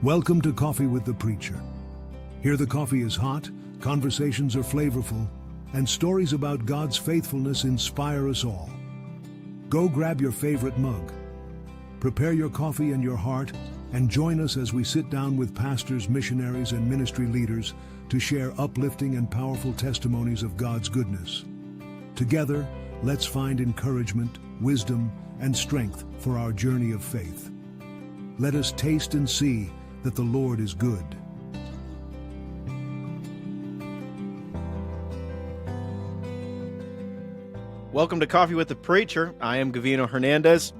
Welcome to Coffee with the Preacher. Here the coffee is hot, conversations are flavorful, and stories about God's faithfulness inspire us all. Go grab your favorite mug, prepare your coffee and your heart, and join us as we sit down with pastors, missionaries, and ministry leaders to share uplifting and powerful testimonies of God's goodness. Together, let's find encouragement, wisdom, and strength for our journey of faith. Let us taste and see that the Lord is good. Welcome to Coffee with the Preacher. I am Gavino Hernandez.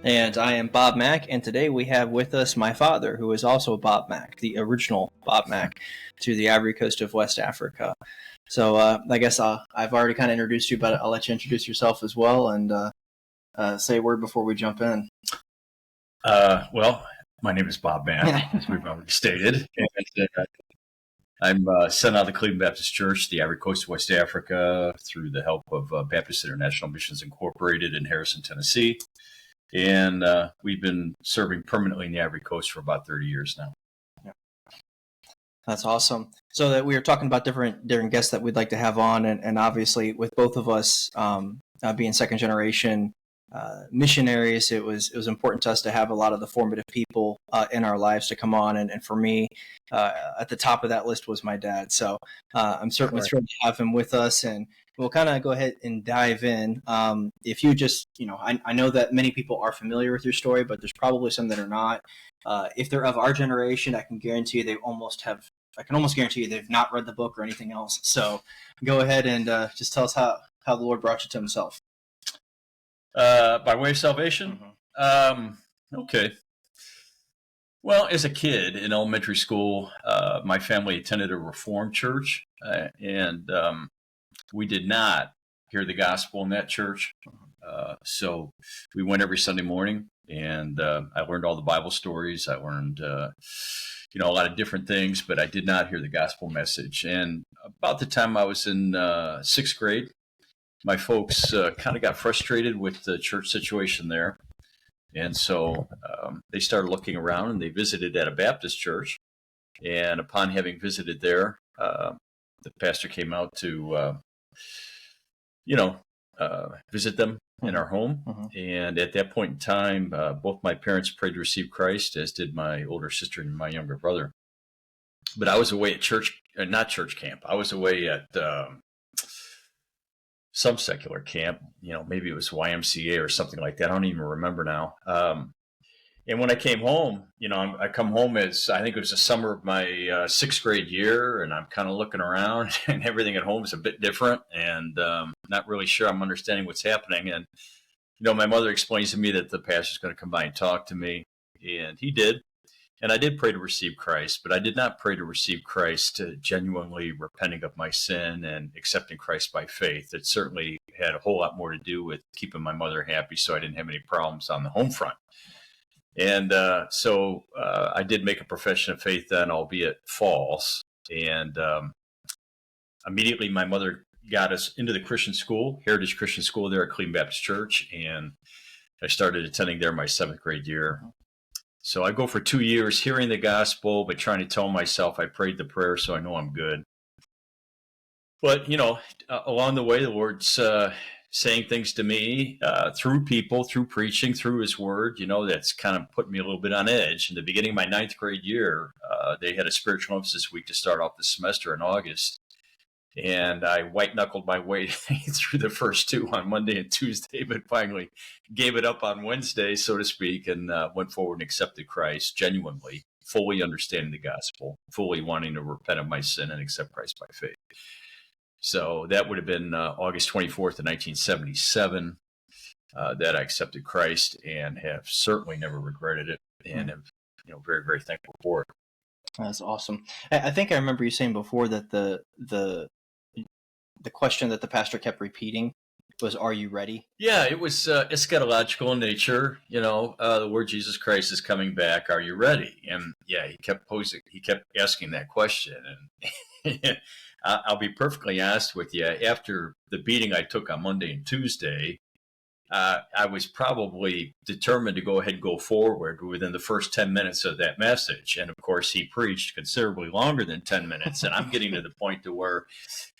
And I am Bob Mach, and today we have with us my father, who is also Bob Mach, the original Bob Mach, to the Ivory Coast of West Africa. So I guess I've already kind of introduced you, but I'll let you introduce yourself as well and say a word before we jump in. Well, my name is Bob Mach, as we've already stated. And, I'm sent out of the Cleveland Baptist Church, the Ivory Coast of West Africa, through the help of Baptist International Missions Incorporated in Harrison, Tennessee. And we've been serving permanently in the Ivory Coast for about 30 years now. Yeah. That's awesome. So that we were talking about different guests that we'd like to have on, and obviously with both of us being second generation missionaries, it was important to us to have a lot of the formative people in our lives to come on, and for me, at the top of that list was my dad. So I'm certainly thrilled to have him with us, and we'll kind of go ahead and dive in. If you just, I know that many people are familiar with your story, but there's probably some that are not. If they're of our generation, I can guarantee you I can almost guarantee you they've not read the book or anything else. So go ahead and just tell us how the Lord brought you to himself. By way of salvation? Okay. Well, as a kid in elementary school, my family attended a Reformed church, and we did not hear the gospel in that church. So we went every Sunday morning, and I learned all the Bible stories. I learned, a lot of different things, but I did not hear the gospel message. And about the time I was in sixth grade, my folks kind of got frustrated with the church situation there. And so they started looking around, and they visited at a Baptist church. And upon having visited there, the pastor came out to, visit them in our home. Mm-hmm. And at that point in time, both my parents prayed to receive Christ, as did my older sister and my younger brother. But I was away at not church camp. I was away at some secular camp, maybe it was YMCA or something like that. I don't even remember now. And when I came home, I come home I think it was the summer of my sixth grade year, and I'm kind of looking around, and everything at home is a bit different, and not really sure I'm understanding what's happening. And, my mother explains to me that the pastor's going to come by and talk to me, and he did. And I did pray to receive Christ, but I did not pray to receive Christ genuinely repenting of my sin and accepting Christ by faith. It certainly had a whole lot more to do with keeping my mother happy, so I didn't have any problems on the home front. And so I did make a profession of faith then, albeit false. And immediately my mother got us into the Christian school, Heritage Christian School there at Cleveland Baptist Church, and I started attending there my seventh grade year. So I go for 2 years hearing the gospel, but trying to tell myself I prayed the prayer, so I know I'm good. But, along the way, the Lord's saying things to me through people, through preaching, through his word, that's kind of put me a little bit on edge. In the beginning of my ninth grade year, they had a spiritual emphasis week to start off the semester in August. And I white-knuckled my way through the first two on Monday and Tuesday, but finally gave it up on Wednesday, so to speak, and went forward and accepted Christ genuinely, fully understanding the gospel, fully wanting to repent of my sin and accept Christ by faith. So that would have been August 24th of 1977 that I accepted Christ, and have certainly never regretted it, and am very, very thankful for it. That's awesome. I think I remember you saying before that the question that the pastor kept repeating was, "Are you ready?" Yeah, it was eschatological in nature. The word Jesus Christ is coming back. Are you ready? And he kept asking that question. And I'll be perfectly honest with you. After the beating I took on Monday and Tuesday, I was probably determined to go ahead and go forward within the first 10 minutes of that message. And of course, he preached considerably longer than 10 minutes. And I'm getting to the point to where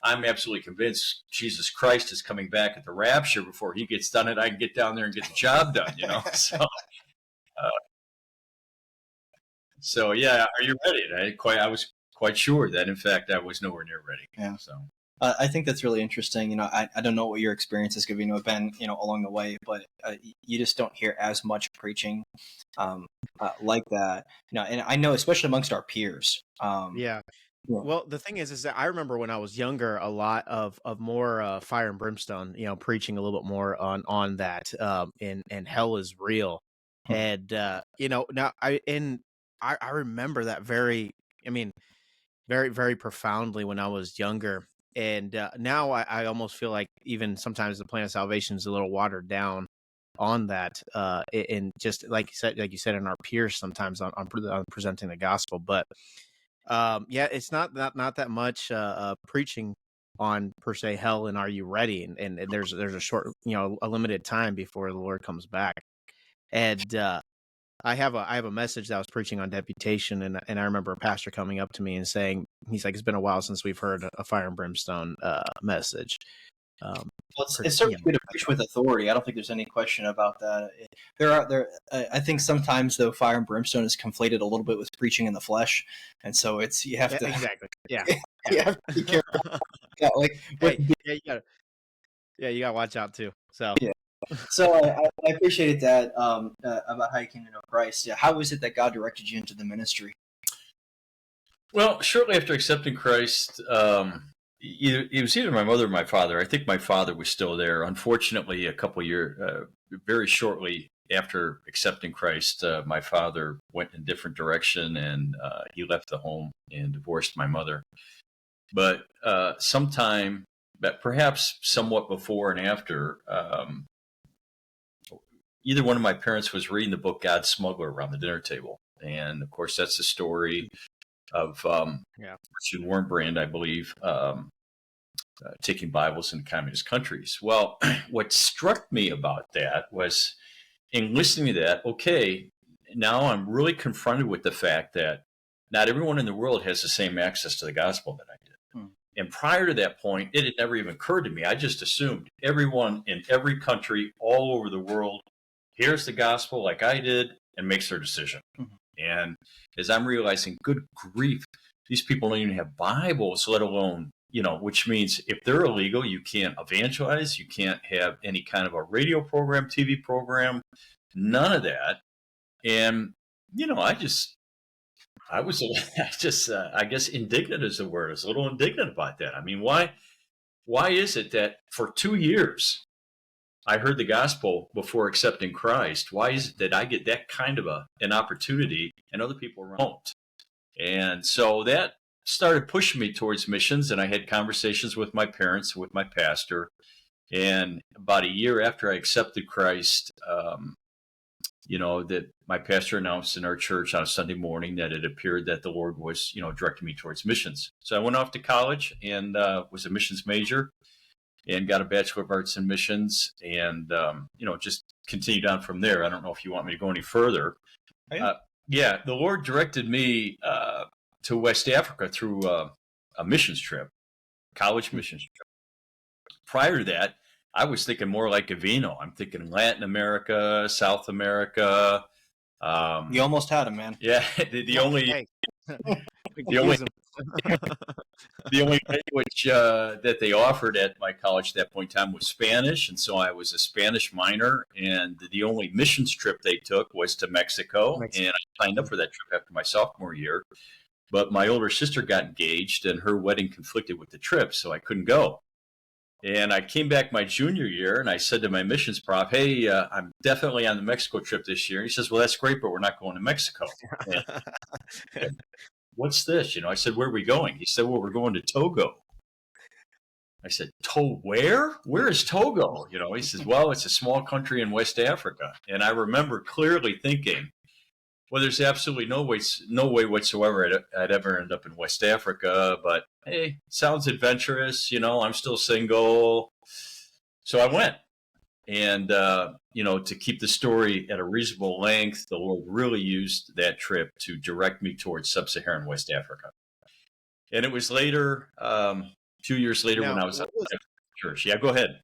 I'm absolutely convinced Jesus Christ is coming back at the rapture before he gets done, and I can get down there and get the job done, So yeah, are you ready? I was quite sure that, in fact, I was nowhere near ready. Yeah. So. I think that's really interesting. I don't know what your experiences have been, along the way, but you just don't hear as much preaching like that. And I know, especially amongst our peers. Yeah. Well, the thing is that I remember when I was younger, a lot of more fire and brimstone, preaching a little bit more on that, and hell is real, and now I remember that very very profoundly when I was younger. And now I almost feel like even sometimes the plan of salvation is a little watered down on that, and just like you said, in our peers sometimes on presenting the gospel. But it's not that much preaching on per se hell and are you ready? And there's a short, a limited time before the Lord comes back. And I have a message that I was preaching on deputation, and I remember a pastor coming up to me and saying, he's like, it's been a while since we've heard a fire and brimstone message. Well, it's certainly good to preach with authority. I don't think there's any question about that. I think sometimes, though, fire and brimstone is conflated a little bit with preaching in the flesh, and so you have to exactly, you have to be careful. You gotta watch out too. So yeah. So I appreciated that about how you came to know Christ. Yeah, how was it that God directed you into the ministry? Well, shortly after accepting Christ, it was either my mother or my father. I think my father was still there. Unfortunately, a couple years, very shortly after accepting Christ, my father went in a different direction, and he left the home and divorced my mother. But sometime, perhaps somewhat before and after, either one of my parents was reading the book God's Smuggler around the dinner table. And of course, that's the story of Richard Warrenbrand, I believe, taking Bibles into communist countries. Well, what struck me about that was, in listening to that, okay, now I'm really confronted with the fact that not everyone in the world has the same access to the gospel that I did. And prior to that point, it had never even occurred to me. I just assumed everyone in every country all over the world hears the gospel like I did and makes their decision. And as I'm realizing, good grief, these people don't even have Bibles, let alone, which means if they're illegal, you can't evangelize, you can't have any kind of a radio program, TV program, none of that. And, I guess indignant is the word. I was a little indignant about that. I mean, why is it that for 2 years I heard the gospel before accepting Christ? Why is it that I get that kind of an opportunity and other people don't? And so that started pushing me towards missions, and I had conversations with my parents, with my pastor. And about a year after I accepted Christ, that my pastor announced in our church on a Sunday morning that it appeared that the Lord was, directing me towards missions. So I went off to college and was a missions major and got a Bachelor of Arts in Missions, and, just continued on from there. I don't know if you want me to go any further. The Lord directed me to West Africa through a missions trip, college missions trip. Prior to that, I was thinking more like Gavino. I'm thinking Latin America, South America. You almost had him, man. Yeah, the only language that they offered at my college at that point in time was Spanish, and so I was a Spanish minor. And the only missions trip they took was to Mexico, and I signed up for that trip after my sophomore year. But my older sister got engaged, and her wedding conflicted with the trip, so I couldn't go. And I came back my junior year, and I said to my missions prof, hey, I'm definitely on the Mexico trip this year. And he says, well, that's great, but we're not going to Mexico. And, what's this? I said, where are we going? He said, well, we're going to Togo. I said, where? Where is Togo? He says, well, it's a small country in West Africa. And I remember clearly thinking, well, there's absolutely no way whatsoever I'd ever end up in West Africa. But hey, sounds adventurous. I'm still single. So I went. And, to keep the story at a reasonable length, the Lord really used that trip to direct me towards sub-Saharan West Africa. And it was later, 2 years later, when I was at church. Yeah, go ahead.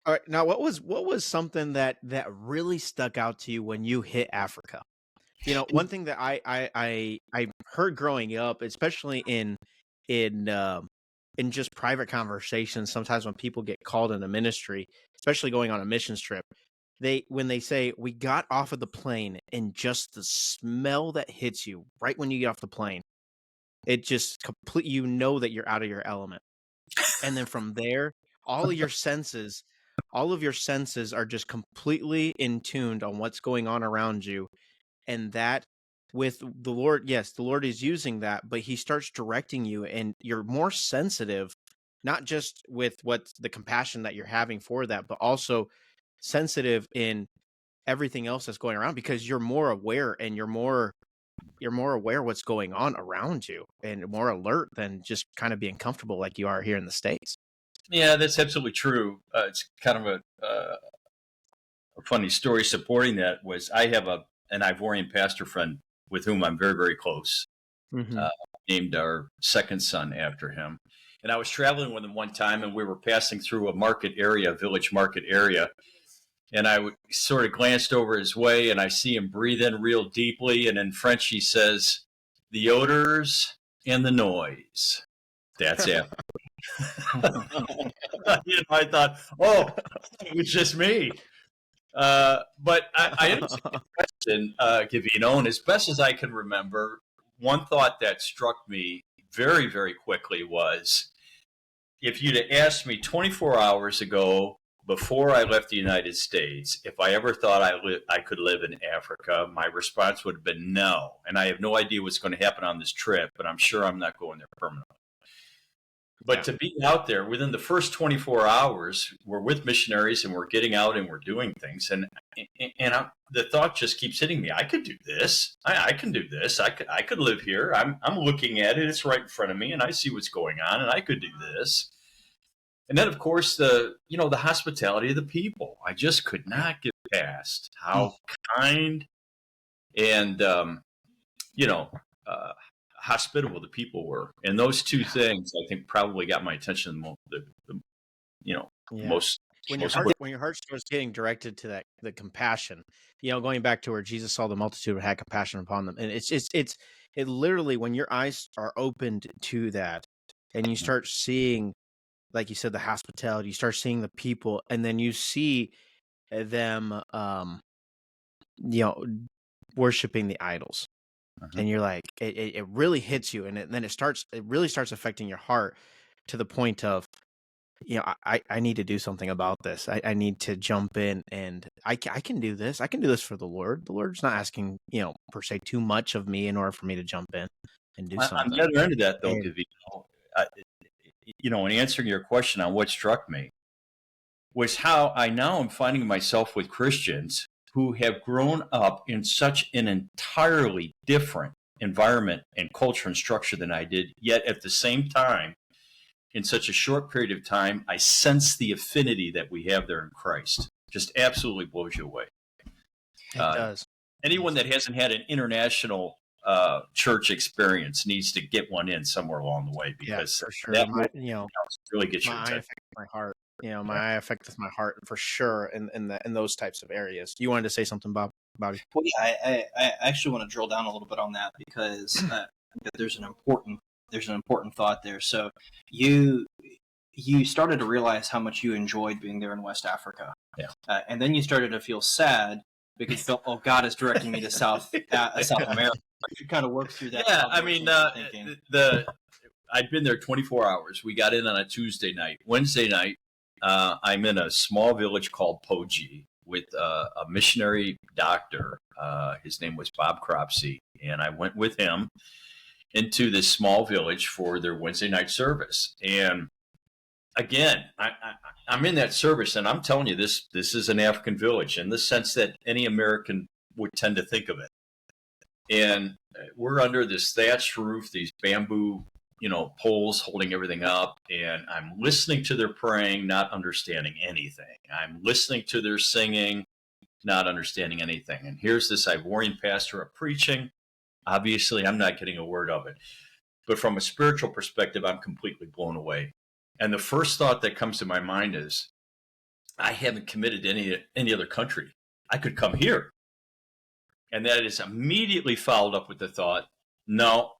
All right. Now, what was something that really stuck out to you when you hit Africa? One thing that I heard growing up, especially in just private conversations, sometimes when people get called into ministry, especially going on a missions trip, when they say we got off of the plane and just the smell that hits you right when you get off the plane, it just that you're out of your element. And then from there, all of your senses are just completely in tuned on what's going on around you. And that with the Lord, yes, the Lord is using that, but he starts directing you and you're more sensitive, not just with what's the compassion that you're having for that, but also sensitive in everything else that's going around, because you're more aware and you're more aware what's going on around you and more alert than just kind of being comfortable like you are here in the States. Yeah, that's absolutely true. It's kind of a funny story supporting that. Was I have an Ivorian pastor friend with whom I'm very, very close, named our second son after him. And I was traveling with him one time, and we were passing through a village market area. And I sort of glanced over his way, and I see him breathe in real deeply. And in French, he says, "The odors and the noise. That's it." I thought, it was just me. But I understand the question, Gavino, and as best as I can remember, one thought that struck me very, very quickly was, if you'd have asked me 24 hours ago, before I left the United States, if I ever thought I could live in Africa, my response would have been no. And I have no idea what's going to happen on this trip, but I'm sure I'm not going there permanently. But to be out there within the first 24 hours, we're with missionaries and we're getting out and we're doing things. And the thought just keeps hitting me. I could do this. I can do this. I could live here. I'm looking at it. It's right in front of me and I see what's going on and I could do this. And then, of course, the hospitality of the people. I just could not get past how kind and, hospitable the people were. And those two things, I think, probably got my attention most. When your heart starts getting directed to the compassion, going back to where Jesus saw the multitude and had compassion upon them. And it literally, when your eyes are opened to that and you start seeing, like you said, the hospitality, you start seeing the people, and then you see them, worshiping the idols. And you're like, it really hits you. And then it really starts affecting your heart to the point of, I need to do something about this. I need to jump in and I can do this. I can do this for the Lord. The Lord's not asking, per se too much of me in order for me to jump in and do something. On the other end of that though, Gavino, in answering your question on what struck me was how I now am finding myself with Christians who have grown up in such an entirely different environment and culture and structure than I did, yet at the same time, in such a short period of time, I sense the affinity that we have there in Christ. Just absolutely blows you away. It does. Anyone that hasn't had an international church experience needs to get one in somewhere along the way, because for sure. that really gets your eye attention. affects my heart. My eye affects my heart for sure in those types of areas. You wanted to say something, Bobby? Well, yeah, I actually want to drill down a little bit on that, because there's an important thought there. So you started to realize how much you enjoyed being there in West Africa, and then you started to feel sad because you felt, God is directing me to South America. You kind of work through that. Yeah, I mean, I'd been there 24 hours. We got in on a Tuesday night. Wednesday night, I'm in a small village called Poji with a missionary doctor. His name was Bob Mach Sr, and I went with him into this small village for their Wednesday night service. And again, I'm in that service, and I'm telling you, this is an African village in the sense that any American would tend to think of it. And we're under this thatched roof, these bamboo poles holding everything up, and I'm listening to their praying, not understanding anything. I'm listening to their singing, not understanding anything. And here's this Ivorian pastor up preaching. Obviously, I'm not getting a word of it. But from a spiritual perspective, I'm completely blown away. And the first thought that comes to my mind is, I haven't committed to any other country. I could come here. And that is immediately followed up with the thought, no,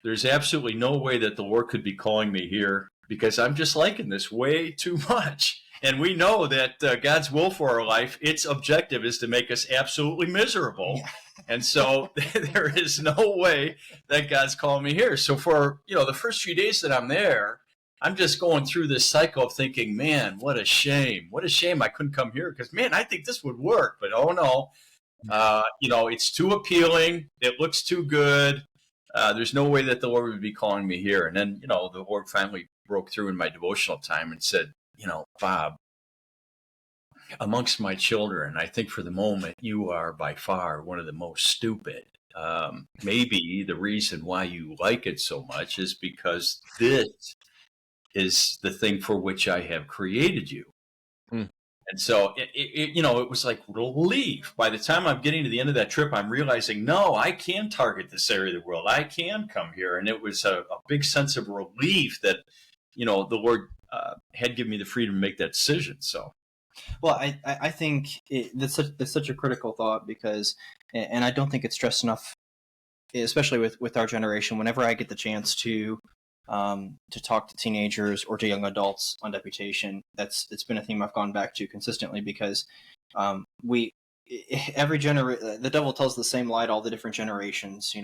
there's absolutely no way that the Lord could be calling me here, because I'm just liking this way too much. And we know that God's will for our life, its objective is to make us absolutely miserable. Yeah. And so there is no way that God's calling me here. So for, the first few days that I'm there, I'm just going through this cycle of thinking, man, what a shame. What a shame I couldn't come here, because, man, I think this would work. But, oh, no, it's too appealing. It looks too good. There's no way that the Lord would be calling me here. And then, the Lord finally broke through in my devotional time and said, Bob, amongst my children, I think for the moment you are by far one of the most stupid. Maybe the reason why you like it so much is because this is the thing for which I have created you. Mm. And so it was like relief. By the time I'm getting to the end of that trip, I'm realizing, no, I can target this area of the world. I can come here. And it was a big sense of relief that, the Lord had given me the freedom to make that decision. So. Well, I think that's such a critical thought, because, and I don't think it's stressed enough, especially with our generation. Whenever I get the chance to talk to teenagers or to young adults on deputation, it's been a theme I've gone back to consistently, because the devil tells the same lie to all the different generations. He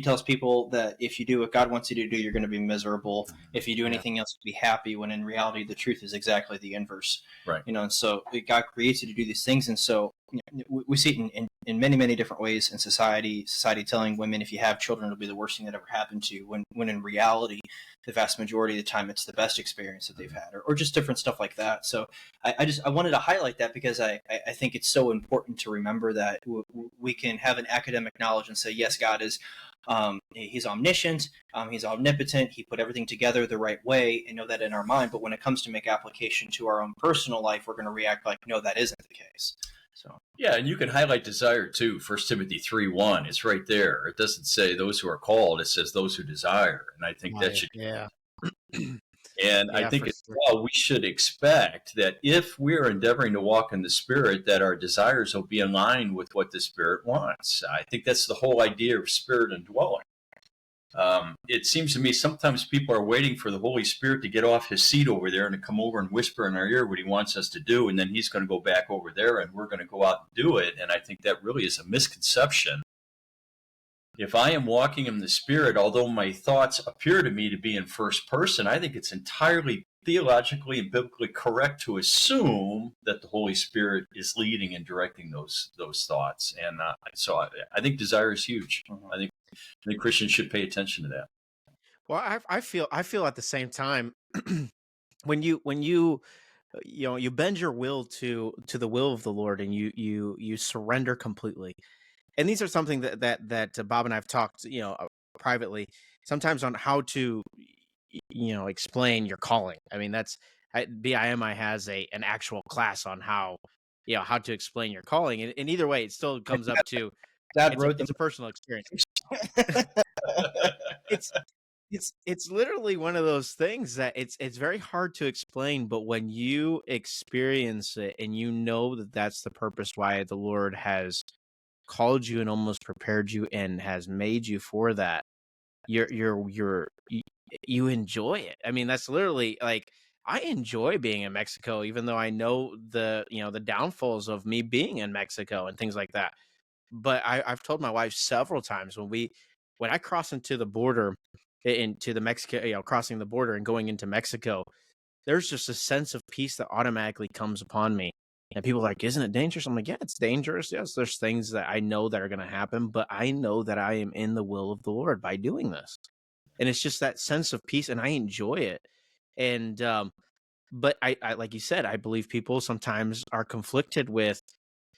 tells people that if you do what God wants you to do, you're going to be miserable. If you do anything else, you'll be happy, when in reality, the truth is exactly the inverse. Right. And so God creates you to do these things. And so we see it in many, many different ways in society telling women, if you have children, it'll be the worst thing that ever happened to you, when in reality, the vast majority of the time, it's the best experience that they've had, or just different stuff like that. So I wanted to highlight that, because I think it's so important to remember that we can have an academic knowledge and say, yes, God is he's omniscient, he's omnipotent, he put everything together the right way, and know that in our mind. But when it comes to make application to our own personal life, we're going to react like, no, that isn't the case. So yeah, and you can highlight desire too. 1 Timothy 3:1, it's right there. It doesn't say those who are called; it says those who desire. And I think that should, yeah. And I think as well, we should expect that if we're endeavoring to walk in the Spirit, that our desires will be in line with what the Spirit wants. I think that's the whole idea of Spirit indwelling. It seems to me sometimes people are waiting for the Holy Spirit to get off his seat over there and to come over and whisper in our ear what he wants us to do, and then he's going to go back over there and we're going to go out and do it. And I think that really is a misconception. If I am walking in the Spirit, although my thoughts appear to me to be in first person, I think it's entirely theologically and biblically correct to assume that the Holy Spirit is leading and directing those thoughts. And so I think desire is huge. I think Christians should pay attention to that. Well, I feel at the same time, when you bend your will to the will of the Lord, and you surrender completely. And these are something that Bob and I have talked, privately, sometimes on how to, explain your calling. I mean, BIMI has an actual class on how to explain your calling. And either way, it still comes up to, it's a personal experience. It's literally one of those things that it's very hard to explain, but when you experience it and you know that that's the purpose why the Lord has called you and almost prepared you and has made you for that, you enjoy it. I mean, that's literally, like, I enjoy being in Mexico, even though I know the downfalls of me being in Mexico and things like that. But I've told my wife several times, when I cross into the border, into the Mexico, crossing the border and going into Mexico, there's just a sense of peace that automatically comes upon me. And people are like, isn't it dangerous? I'm like, yeah, it's dangerous. Yes, there's things that I know that are going to happen, but I know that I am in the will of the Lord by doing this. And it's just that sense of peace, and I enjoy it. And but I like you said, I believe people sometimes are conflicted with,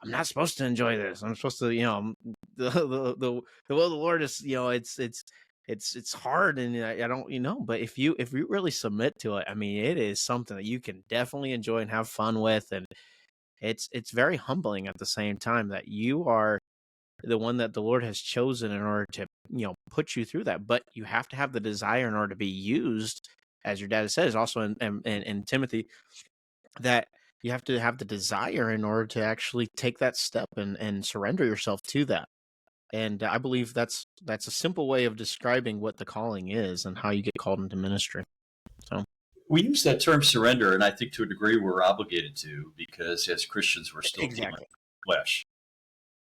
I'm not supposed to enjoy this. I'm supposed to, the will of the Lord is, it's it's hard, and I don't, but if you really submit to it, I mean, it is something that you can definitely enjoy and have fun with, and it's very humbling at the same time that you are the one that the Lord has chosen in order to, put you through that. But you have to have the desire in order to be used, as your dad says, also in Timothy, that you have to have the desire in order to actually take that step and surrender yourself to that. And I believe that's a simple way of describing what the calling is and how you get called into ministry. So We use that term surrender, and I think to a degree we're obligated to, because as Christians we're still dealing exactly. with flesh.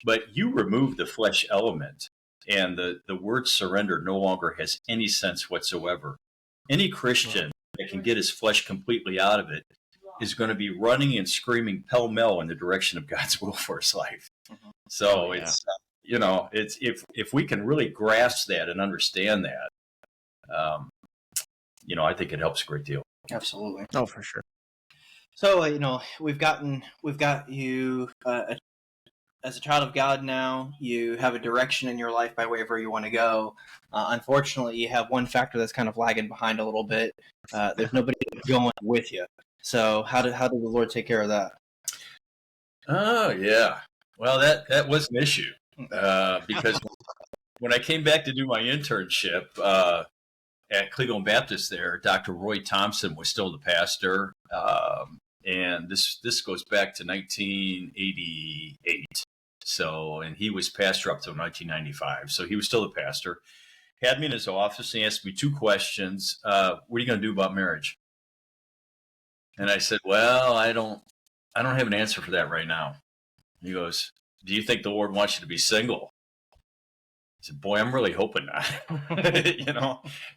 But you remove the flesh element, and the word surrender no longer has any sense whatsoever. Any Christian that can get his flesh completely out of it is going to be running and screaming pell-mell in the direction of God's will for his life. So it's it's if we can really grasp that and understand that, I think it helps a great deal. Absolutely. Oh, for sure. So we've got you as a child of God now. You have a direction in your life by wherever you want to go. Unfortunately, you have one factor that's kind of lagging behind a little bit. There's nobody going with you. So how did the Lord take care of that? Oh yeah, well that was an issue because when I came back to do my internship at Cleveland Baptist, there, Dr. Roy Thompson was still the pastor, and this goes back to 1988. So, and he was pastor up till 1995. So he was still the pastor. Had me in his office and he asked me two questions. What are you going to do about marriage? And I said, well, I don't have an answer for that right now. He goes, do you think the Lord wants you to be single? I said, boy, I'm really hoping not,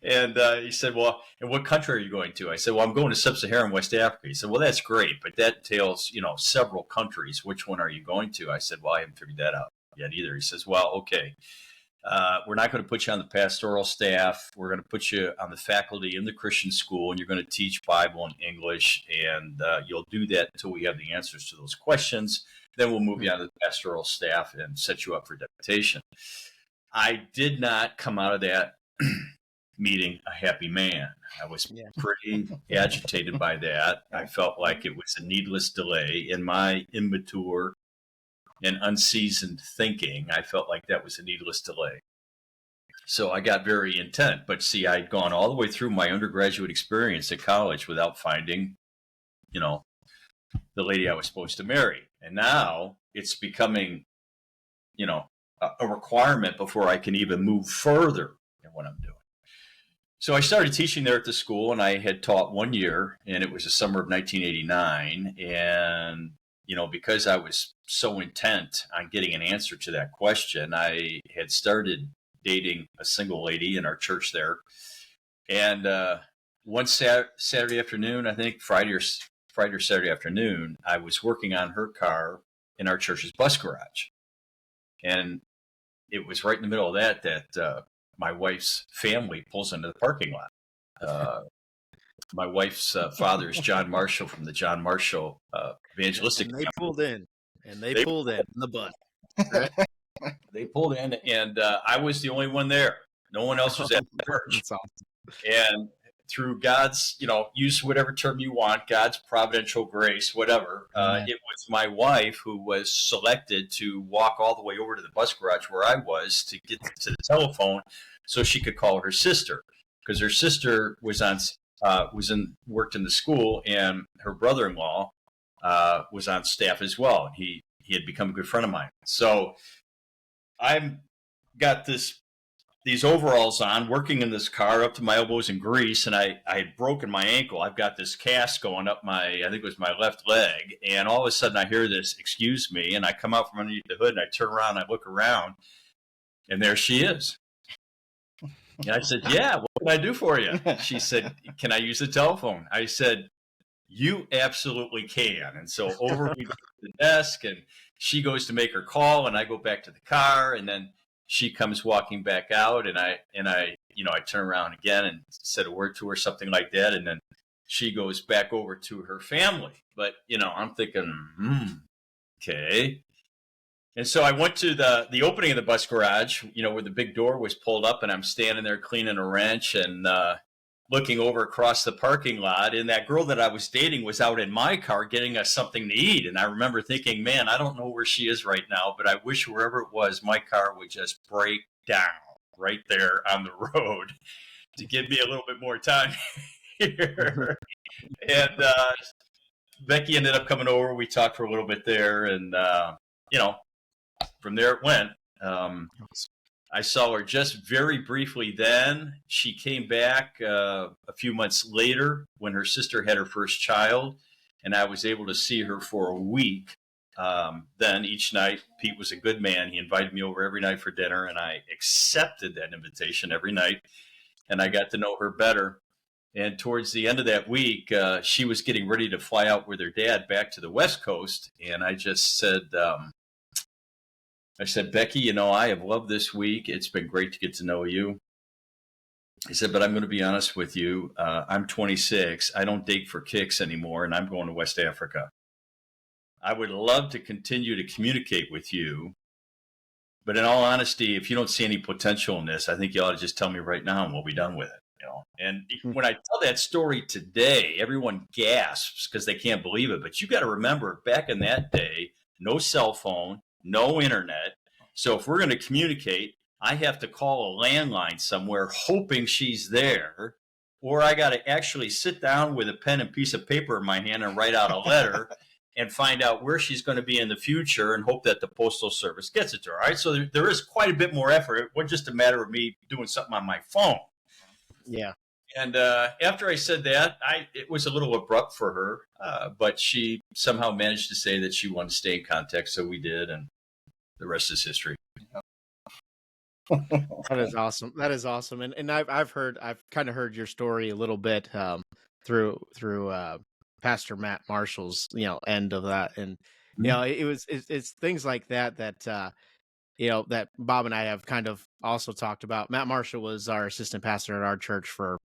And he said, well, and what country are you going to? I said, well, I'm going to Sub-Saharan West Africa. He said, well, that's great, but that entails, several countries. Which one are you going to? I said, well, I haven't figured that out yet either. He says, well, okay, we're not going to put you on the pastoral staff. We're going to put you on the faculty in the Christian school, and you're going to teach Bible and English, and you'll do that until we have the answers to those questions. Then we'll move you on to the pastoral staff and set you up for deputation. I did not come out of that meeting a happy man. I was pretty agitated by that. I felt like it was a needless delay. In my immature and unseasoned thinking, I felt like that was a needless delay. So I got very intent. But see, I'd gone all the way through my undergraduate experience at college without finding, the lady I was supposed to marry. And now it's becoming, a requirement before I can even move further in what I'm doing. So I started teaching there at the school, and I had taught 1 year, and it was the summer of 1989. And, because I was so intent on getting an answer to that question, I had started dating a single lady in our church there. And one Saturday afternoon, I think Friday or Saturday afternoon, I was working on her car in our church's bus garage. And it was right in the middle of that my wife's family pulls into the parking lot. My wife's father is John Marshall from the John Marshall Evangelistic. And they pulled in the bus. Right? They pulled in, and I was the only one there. No one else was at the church. That's awesome. And through God's, use whatever term you want, God's providential grace, whatever, it was my wife who was selected to walk all the way over to the bus garage where I was to get to the telephone so she could call her sister, because her sister was worked in the school, and her brother-in-law was on staff as well. And he had become a good friend of mine. So I've got these overalls on, working in this car up to my elbows in grease, and I had broken my ankle. I've got this cast going up I think it was my left leg, and all of a sudden I hear this, excuse me, and I come out from underneath the hood, and I turn around, and I look around, and there she is. And I said, yeah, what can I do for you? She said, can I use the telephone? I said, you absolutely can. And so over we go to the desk, and she goes to make her call, and I go back to the car, and then she comes walking back out, and I turn around again and said a word to her, something like that, and then she goes back over to her family. But I'm thinking, okay. And so I went to the opening of the bus garage, where the big door was pulled up, and I'm standing there cleaning a wrench and looking over across the parking lot. And that girl that I was dating was out in my car getting us something to eat. And I remember thinking, man, I don't know where she is right now, but I wish wherever it was, my car would just break down right there on the road to give me a little bit more time here. And Becky ended up coming over. We talked for a little bit there, and from there it went. I saw her just very briefly then. She came back a few months later when her sister had her first child, and I was able to see her for a week. Then each night, Pete was a good man. He invited me over every night for dinner, and I accepted that invitation every night, and I got to know her better. And towards the end of that week, she was getting ready to fly out with her dad back to the West Coast, and I just said, Becky, I have loved this week. It's been great to get to know you. I said, but I'm going to be honest with you. I'm 26. I don't date for kicks anymore, and I'm going to West Africa. I would love to continue to communicate with you. But in all honesty, if you don't see any potential in this, I think you ought to just tell me right now and we'll be done with it. And when I tell that story today, everyone gasps because they can't believe it. But you got to remember, back in that day, no cell phone, no internet. So if we're going to communicate, I have to call a landline somewhere hoping she's there, or I got to actually sit down with a pen and piece of paper in my hand and write out a letter and find out where she's going to be in the future and hope that the Postal Service gets it to her. All right. So there is quite a bit more effort. It wasn't just a matter of me doing something on my phone. Yeah. And after I said that, it was a little abrupt for her, but she somehow managed to say that she wanted to stay in contact, so we did, and the rest is history. That is awesome. That is awesome. And I've kind of heard your story a little bit through Pastor Matt Marshall's end of that, and it's things like that that Bob and I have kind of also talked about. Matt Marshall was our assistant pastor at our church for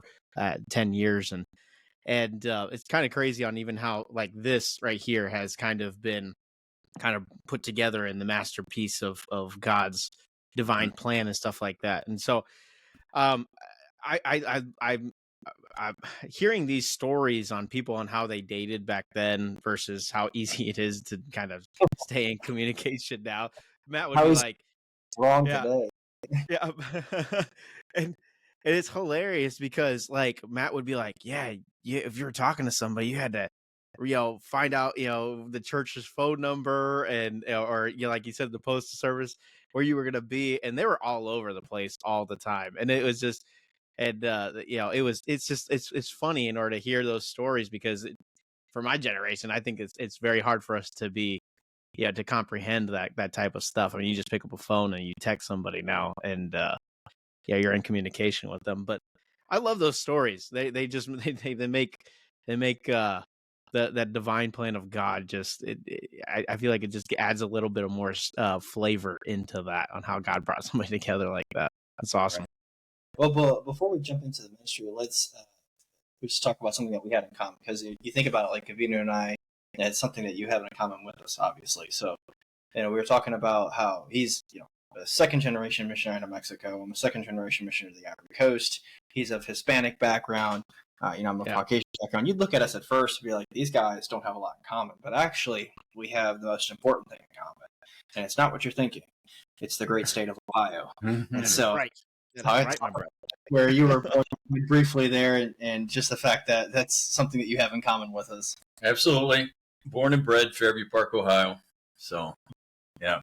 10 years. And it's kind of crazy on even how like this right here has kind of been kind of put together in the masterpiece of God's divine plan and stuff like that. And so I'm hearing these stories on people on how they dated back then versus how easy it is to kind of stay in communication now. Matt would be like, wrong yeah, today. yeah. and it's hilarious because like Matt would be like, yeah, if you were talking to somebody, you had to find out the church's phone number and or like you said, the postal service where you were gonna be, and they were all over the place all the time. And it was just it's funny in order to hear those stories because for my generation, I think it's very hard for us to be to comprehend that type of stuff. I mean, you just pick up a phone and you text somebody now, and you're in communication with them. But I love those stories. They make that divine plan of God. I feel like it just adds a little bit of more flavor into that on how God brought somebody together like that. That's awesome. Right. Well, but before we jump into the ministry, let's just talk about something that we had in common, because you think about it, like Kavino and I. It's something that you have in common with us, obviously. So, we were talking about how he's, a second-generation missionary to Mexico. I'm a second-generation missionary to the Ivory Coast. He's of Hispanic background. I'm of Caucasian background. You'd look at us at first and be like, these guys don't have a lot in common. But actually, we have the most important thing in common. And it's not what you're thinking. It's the great state of Ohio. And so, right. Right, my brother. Where you were briefly there, and just the fact that that's something that you have in common with us. Absolutely. Born and bred, Fairview Park, Ohio. So, yeah.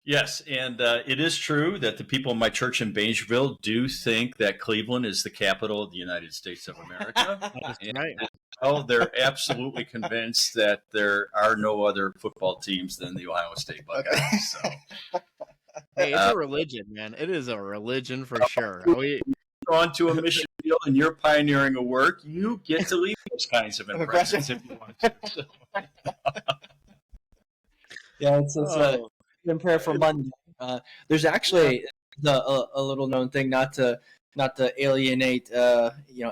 Yes, and it is true that the people in my church in Baingerville do think that Cleveland is the capital of the United States of America. Right. Oh, they're absolutely convinced that there are no other football teams than the Ohio State Buckeyes. So. Hey, it's a religion, man. It is a religion for sure. On to a mission field and you're pioneering a work, you get to leave those kinds of impressions if you want to. Yeah, it's in prayer for Monday. There's actually a little known thing, not to alienate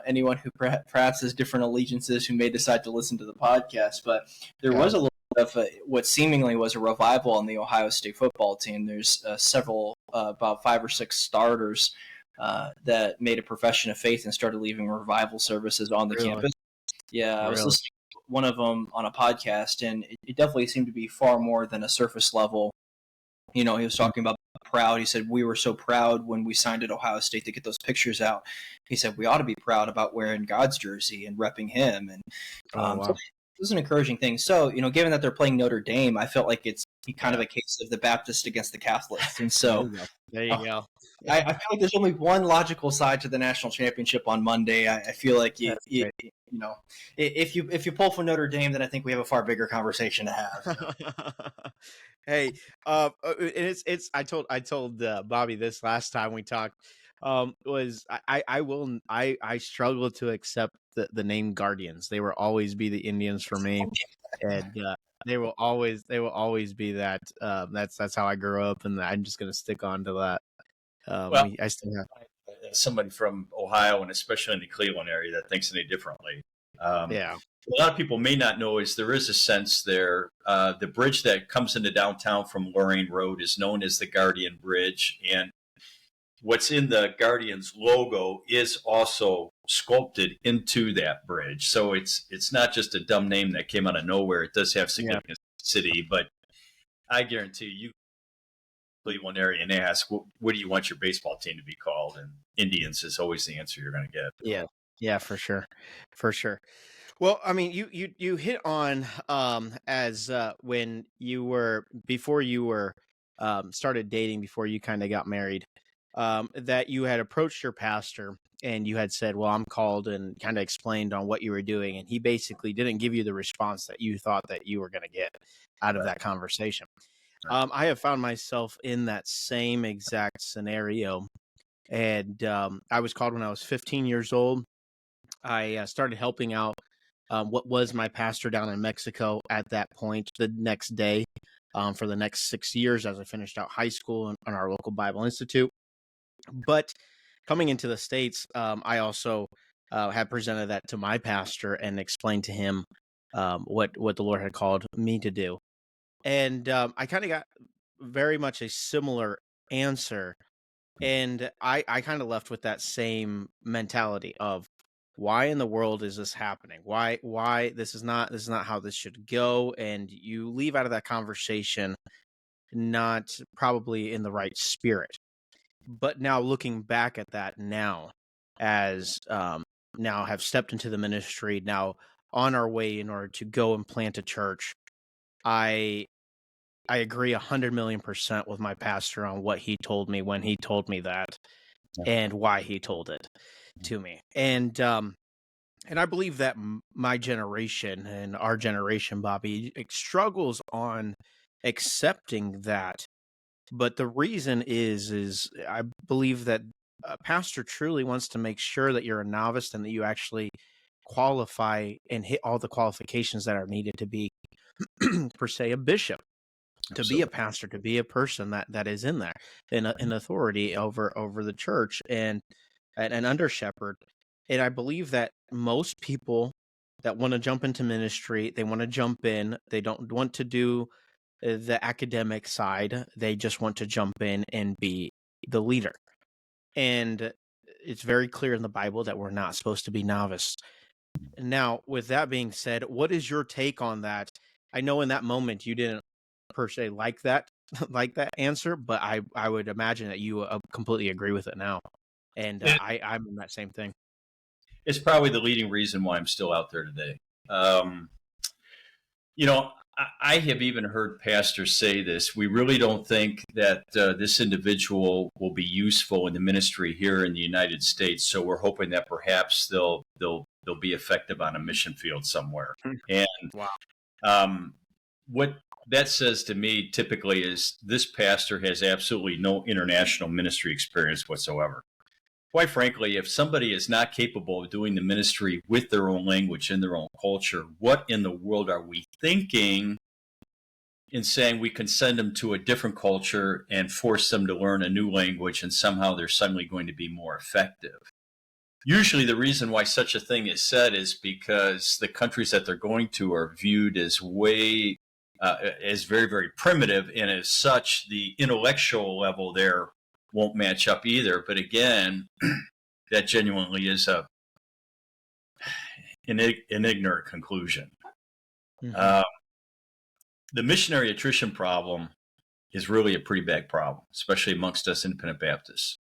anyone who perhaps has different allegiances who may decide to listen to the podcast, but there was a little of what seemingly was a revival on the Ohio State football team. There's several, about 5 or 6 starters that made a profession of faith and started leaving revival services on the campus. Yeah, I was Really? listening to one of them on a podcast, and it definitely seemed to be far more than a surface level. He was talking about proud. He said, we were so proud when we signed at Ohio State to get those pictures out. He said, we ought to be proud about wearing God's jersey and repping him. And so it was an encouraging thing. So, given that they're playing Notre Dame, I felt like it's kind of a case of the Baptist against the Catholics. And so there you go. I feel like there's only one logical side to the national championship on Monday. I feel like if you pull for Notre Dame, then I think we have a far bigger conversation to have. Hey, it's I told Bobby this last time we talked. Was I struggle to accept the name Guardians. They will always be the Indians for me, and they will always be that. That's how I grew up, and I'm just gonna stick on to that. I still have somebody from Ohio, and especially in the Cleveland area, that thinks any differently. Yeah. A lot of people may not know is there is a sense there. The bridge that comes into downtown from Lorraine Road is known as the Guardian Bridge, and what's in the Guardian's logo is also sculpted into that bridge. So it's not just a dumb name that came out of nowhere. It does have significance in the city, but I guarantee you, Cleveland area, and ask, what do you want your baseball team to be called? And Indians is always the answer you're going to get. Yeah, for sure. Well, I mean, you hit on as when before you were started dating, before you kind of got married, that you had approached your pastor and you had said, well, I'm called, and kind of explained on what you were doing, and he basically didn't give you the response that you thought that you were going to get out of that conversation. I have found myself in that same exact scenario, and I was called when I was 15 years old. I started helping out what was my pastor down in Mexico at that point the next day for the next 6 years as I finished out high school in our local Bible Institute. But coming into the States, I also had presented that to my pastor and explained to him what the Lord had called me to do. And I kind of got very much a similar answer. And I kind of left with that same mentality of, why in the world is this happening? Why this is not how this should go? And you leave out of that conversation not probably in the right spirit. But now looking back at that now, as now have stepped into the ministry, now on our way in order to go and plant a church, I agree 100,000,000% with my pastor on what he told me when he told me that, and why he told it to me. And I believe that my generation and our generation, Bobby, struggles on accepting that. But the reason is I believe that a pastor truly wants to make sure that you're a novice and that you actually qualify and hit all the qualifications that are needed to be, per se, a bishop, to be a pastor, to be a person that is in there in authority over the church and an under shepherd. And I believe that most people that want to jump into ministry, they want to jump in. They don't want to do the academic side. They just want to jump in and be the leader. And it's very clear in the Bible that we're not supposed to be novice. Now, with that being said, what is your take on that? I know in that moment you didn't per se like that answer, but I would imagine that you completely agree with it now. And I'm in that same thing. It's probably the leading reason why I'm still out there today. I have even heard pastors say this. We really don't think that this individual will be useful in the ministry here in the United States. So we're hoping that perhaps they'll be effective on a mission field somewhere. And wow. What that says to me typically is this pastor has absolutely no international ministry experience whatsoever. Quite frankly, if somebody is not capable of doing the ministry with their own language in their own culture, what in the world are we thinking in saying we can send them to a different culture and force them to learn a new language and somehow they're suddenly going to be more effective? Usually the reason why such a thing is said is because the countries that they're going to are viewed as way is very, very primitive, and as such, the intellectual level there won't match up either. But again, that genuinely is an ignorant conclusion. Mhm. The missionary attrition problem is really a pretty bad problem, especially amongst us independent Baptists.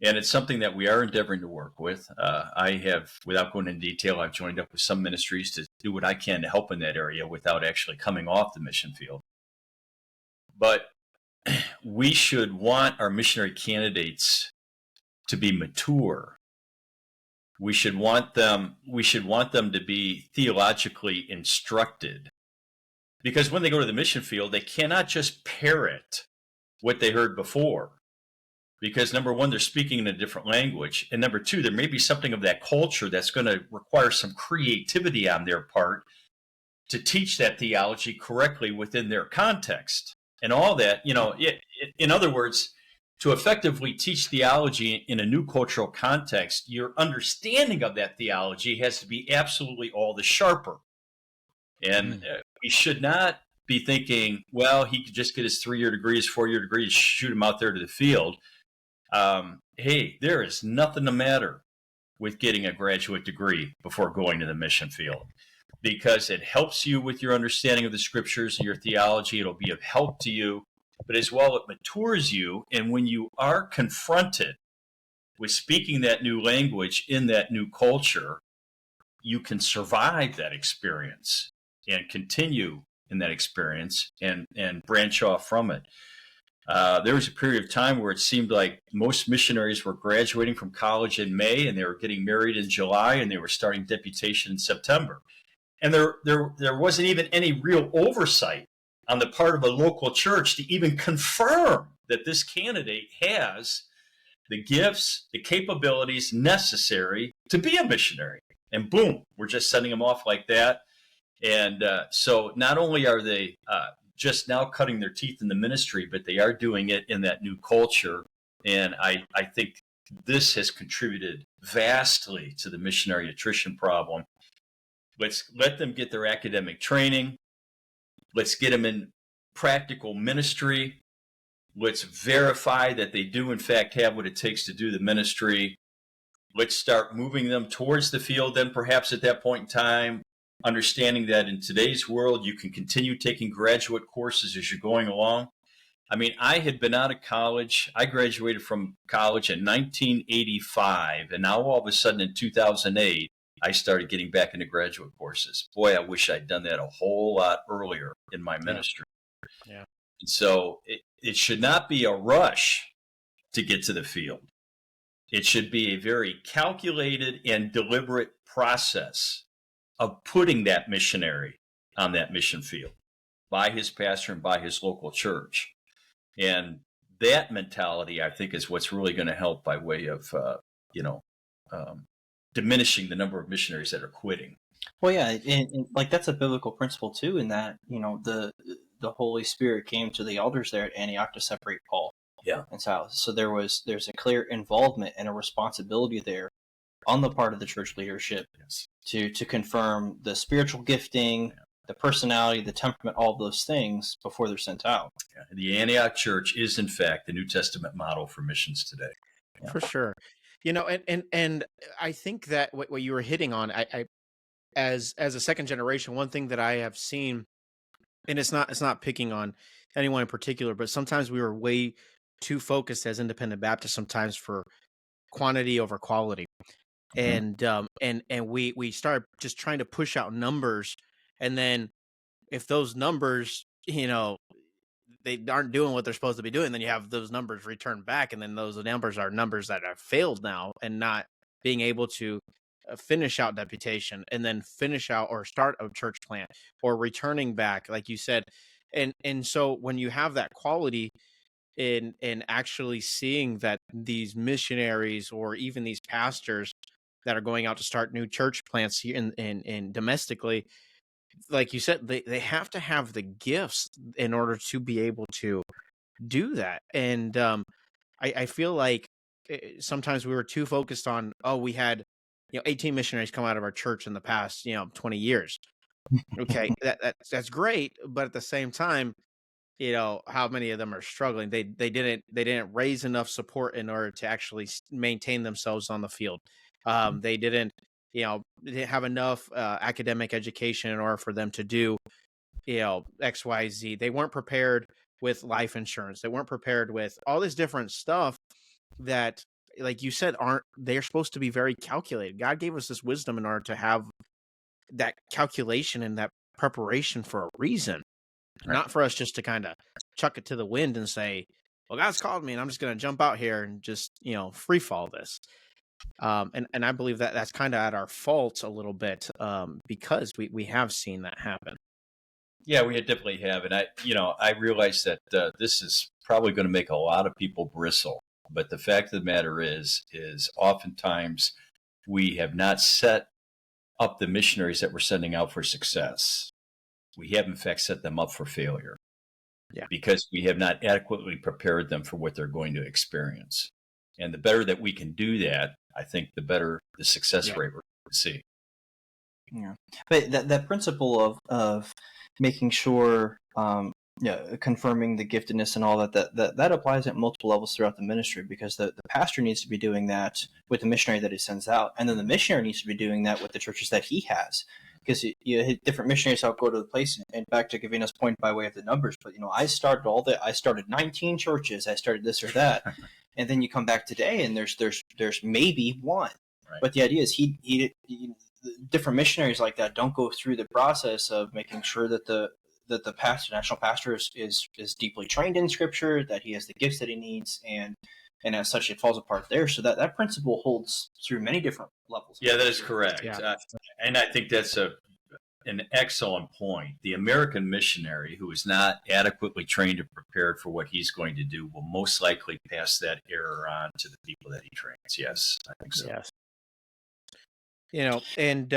And it's something that we are endeavoring to work with. I have, without going into detail, I've joined up with some ministries to do what I can to help in that area without actually coming off the mission field. But we should want our missionary candidates to be mature. We should want them to be theologically instructed. Because when they go to the mission field, they cannot just parrot what they heard before. Because number one, they're speaking in a different language. And number two, there may be something of that culture that's going to require some creativity on their part to teach that theology correctly within their context. And all that, in other words, to effectively teach theology in a new cultural context, your understanding of that theology has to be absolutely all the sharper. And we should not be thinking, well, he could just get his 3-year degree, his 4-year degree, and shoot him out there to the field. Hey, there is nothing the matter with getting a graduate degree before going to the mission field, because it helps you with your understanding of the scriptures and your theology. It'll be of help to you, but as well, it matures you. And when you are confronted with speaking that new language in that new culture, you can survive that experience and continue in that experience and branch off from it. There was a period of time where it seemed like most missionaries were graduating from college in May, and they were getting married in July, and they were starting deputation in September. And there wasn't even any real oversight on the part of a local church to even confirm that this candidate has the gifts, the capabilities necessary to be a missionary. And boom, we're just sending them off like that. And so not only are they just now cutting their teeth in the ministry, but they are doing it in that new culture. And I think this has contributed vastly to the missionary attrition problem. Let's let them get their academic training. Let's get them in practical ministry. Let's verify that they do, in fact, have what it takes to do the ministry. Let's start moving them towards the field, then perhaps at that point in time, understanding that in today's world, you can continue taking graduate courses as you're going along. I mean, I had been out of college. I graduated from college in 1985, and now all of a sudden in 2008, I started getting back into graduate courses. Boy, I wish I'd done that a whole lot earlier in my ministry. Yeah. And so it should not be a rush to get to the field. It should be a very calculated and deliberate process of putting that missionary on that mission field by his pastor and by his local church. And that mentality, I think, is what's really going to help by way of, diminishing the number of missionaries that are quitting. Well, yeah, and like that's a biblical principle too, in that the Holy Spirit came to the elders there at Antioch to separate Paul. Yeah, and Silas. So there's a clear involvement and a responsibility there on the part of the church leadership to confirm the spiritual gifting, the personality, the temperament, all those things before they're sent out. Yeah. The Antioch church is, in fact, the New Testament model for missions today. Yeah. For sure. And I think that what you were hitting on, I as a second generation, one thing that I have seen, and it's not picking on anyone in particular, but sometimes we were way too focused as independent Baptists sometimes for quantity over quality. And we start just trying to push out numbers, and then if those numbers, they aren't doing what they're supposed to be doing, then you have those numbers returned back, and then those numbers are numbers that have failed now and not being able to finish out deputation and then finish out or start a church plant or returning back, like you said. And so when you have that quality in actually seeing that these missionaries or even these pastors that are going out to start new church plants here in domestically, like you said, they have to have the gifts in order to be able to do that. And I feel like sometimes we were too focused on, we had 18 missionaries come out of our church in the past 20 years. Okay, that's great, but at the same time, how many of them are struggling? They didn't raise enough support in order to actually maintain themselves on the field. They didn't they didn't have enough academic education in order for them to do XYZ. They weren't prepared with life insurance. They weren't prepared with all this different stuff that, like you said, aren't they're supposed to be very calculated. God gave us this wisdom in order to have that calculation and that preparation for a reason, Right. not for us just to kind of chuck it to the wind and say, well, God's called me and I'm just going to jump out here and just, free fall this. And I believe that that's kind of at our fault a little bit, because we have seen that happen. Yeah, we definitely have. And I realize that this is probably going to make a lot of people bristle. But the fact of the matter is oftentimes we have not set up the missionaries that we're sending out for success. We have, in fact, set them up for failure. Yeah. Because we have not adequately prepared them for what they're going to experience. And the better that we can do that, I think the better the success rate we're going to see. Yeah, but that principle of making sure, confirming the giftedness and all that applies at multiple levels throughout the ministry, because the pastor needs to be doing that with the missionary that he sends out, and then the missionary needs to be doing that with the churches that he has, because different missionaries will go to the place. And back to giving us point by way of the numbers, but I started 19 churches, I started this or that, and then you come back today and there's maybe one. Right. But the idea is he different missionaries like that don't go through the process of making sure that the national pastor is deeply trained in Scripture, that he has the gifts that he needs, and as such it falls apart there. So that principle holds through many different levels. Yeah, that is correct. Yeah. And I think that's an excellent point. The American missionary who is not adequately trained or prepared for what he's going to do will most likely pass that error on to the people that he trains. Yes, I think so. Yes. And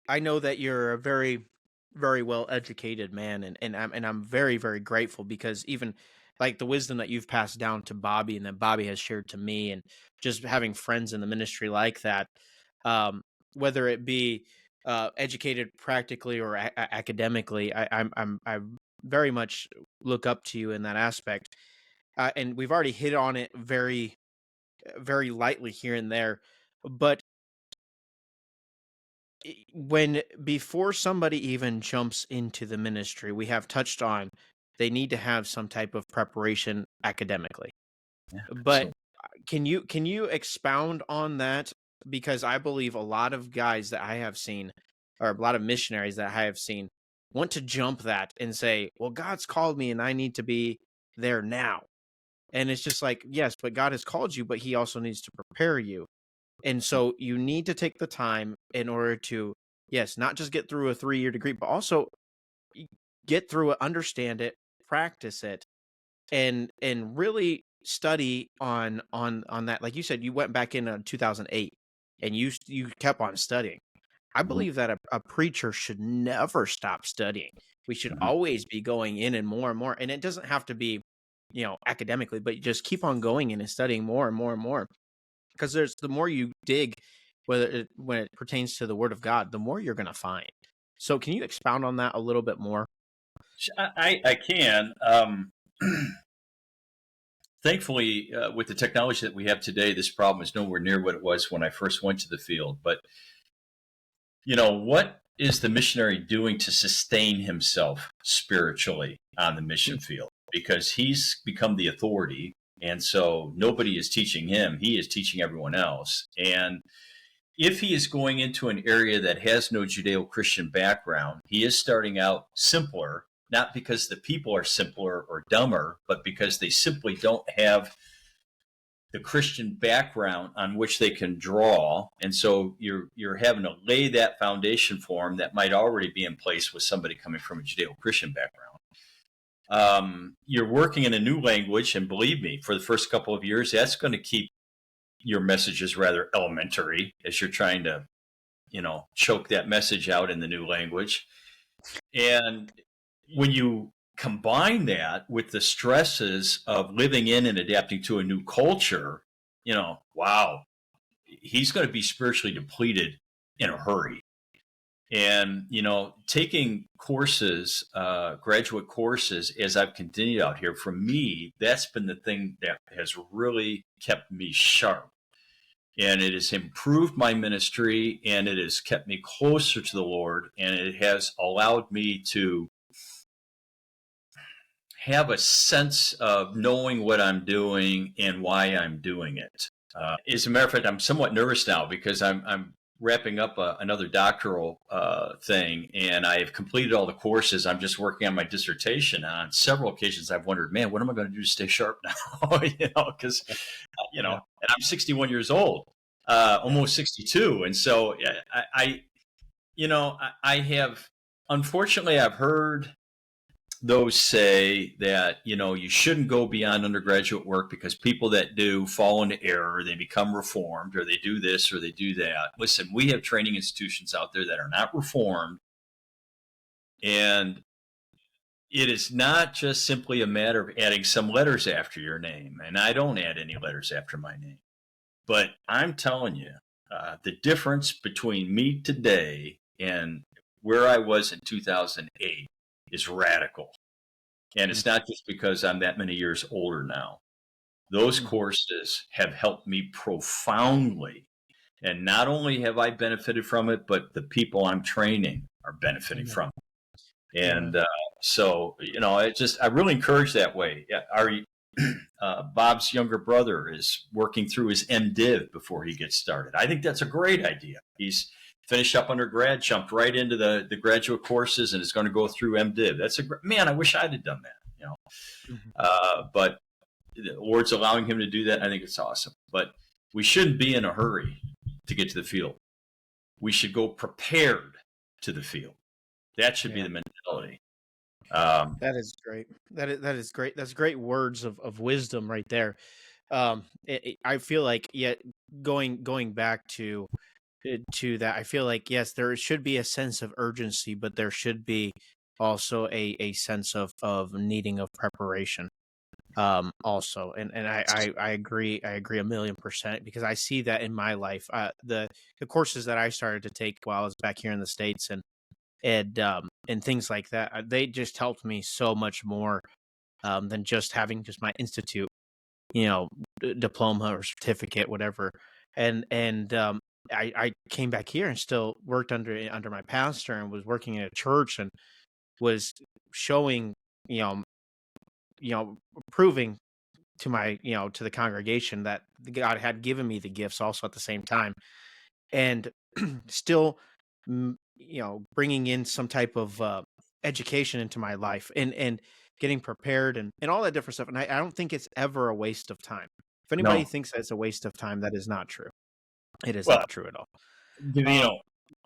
I know that you're a very, very well educated man, and I'm very, very grateful, because even like the wisdom that you've passed down to Bobby and that Bobby has shared to me, and just having friends in the ministry like that, whether it be educated practically or academically, I very much look up to you in that aspect, and we've already hit on it very, very lightly here and there, but before somebody even jumps into the ministry, we have touched on they need to have some type of preparation academically. Yeah, but can you expound on that? Because I believe a lot of guys that I have seen, or a lot of missionaries that I have seen, want to jump that and say, well, God's called me and I need to be there now. And it's just like, yes, but God has called you, but he also needs to prepare you. And so you need to take the time in order to, yes, not just get through a 3-year degree, but also get through it, understand it, practice it, and really study on that. Like you said, you went back in 2008 and you kept on studying. I believe that a preacher should never stop studying. We should always be going in and more, and it doesn't have to be academically, but just keep on going in and studying more and more and more, because the more you dig, when it pertains to the Word of God, the more you're going to find. So can you expound on that a little bit more? I can. Thankfully, with the technology that we have today, this problem is nowhere near what it was when I first went to the field. But what is the missionary doing to sustain himself spiritually on the mission field? Because he's become the authority, and so nobody is teaching him. He is teaching everyone else. And if he is going into an area that has no Judeo-Christian background, he is starting out simpler, not because the people are simpler or dumber, but because they simply don't have the Christian background on which they can draw. And so you're having to lay that foundation for them that might already be in place with somebody coming from a Judeo-Christian background. You're working in a new language, and believe me, for the first couple of years, that's going to keep your messages rather elementary as you're trying to, choke that message out in the new language. And when you combine that with the stresses of living in and adapting to a new culture, wow, he's going to be spiritually depleted in a hurry. And, taking courses, graduate courses, as I've continued out here, for me, that's been the thing that has really kept me sharp. And it has improved my ministry, and it has kept me closer to the Lord, and it has allowed me to have a sense of knowing what I'm doing and why I'm doing it. As a matter of fact, I'm somewhat nervous now because I'm wrapping up another doctoral thing, and I have completed all the courses. I'm just working on my dissertation. And on several occasions, I've wondered, man, what am I going to do to stay sharp now? Because, and I'm 61 years old, almost 62. And so I have, unfortunately, I've heard those say that, you shouldn't go beyond undergraduate work because people that do fall into error, they become reformed, or they do this or they do that. Listen, we have training institutions out there that are not reformed. And it is not just simply a matter of adding some letters after your name. And I don't add any letters after my name. But I'm telling you, the difference between me today and where I was in 2008 is radical. And it's not just because I'm that many years older now. Those courses have helped me profoundly. And not only have I benefited from it, but the people I'm training are benefiting from it. And so, I really encourage that way. Bob's younger brother is working through his MDiv before he gets started. I think that's a great idea. He's finished up undergrad, jumped right into the graduate courses, and is going to go through MDiv. That's man, I wish I'd have done that, but the Lord's allowing him to do that. I think it's awesome. But we shouldn't be in a hurry to get to the field. We should go prepared to the field. That should be the mentality. That is great. That is great. That's great words of wisdom right there. I feel like going back to that, I feel like, yes, there should be a sense of urgency, but there should be also a sense of needing of preparation. Also, and I agree 1,000,000%, because I see that in my life. The courses that I started to take while I was back here in the States and things like that, they just helped me so much more than just having just my institute, diploma or certificate, whatever. And I came back here and still worked under my pastor, and was working in a church, and was showing, proving to my, to the congregation that God had given me the gifts also at the same time, and still, bringing in some type of education into my life, and getting prepared, and all that different stuff. And I don't think it's ever a waste of time. If anybody thinks that it's a waste of time, that is not true. It is not true at all.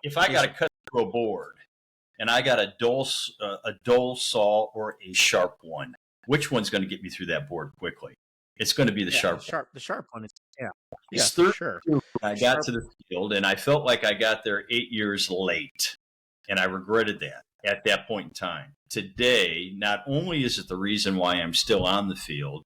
If I got to cut through a board and I got a dull saw or a sharp one, which one's going to get me through that board quickly? It's going to be the sharp one. The sharp one is, It's 32 when I got to the field, and I felt like I got there 8 years late, and I regretted that at that point in time. Today, not only is it the reason why I'm still on the field,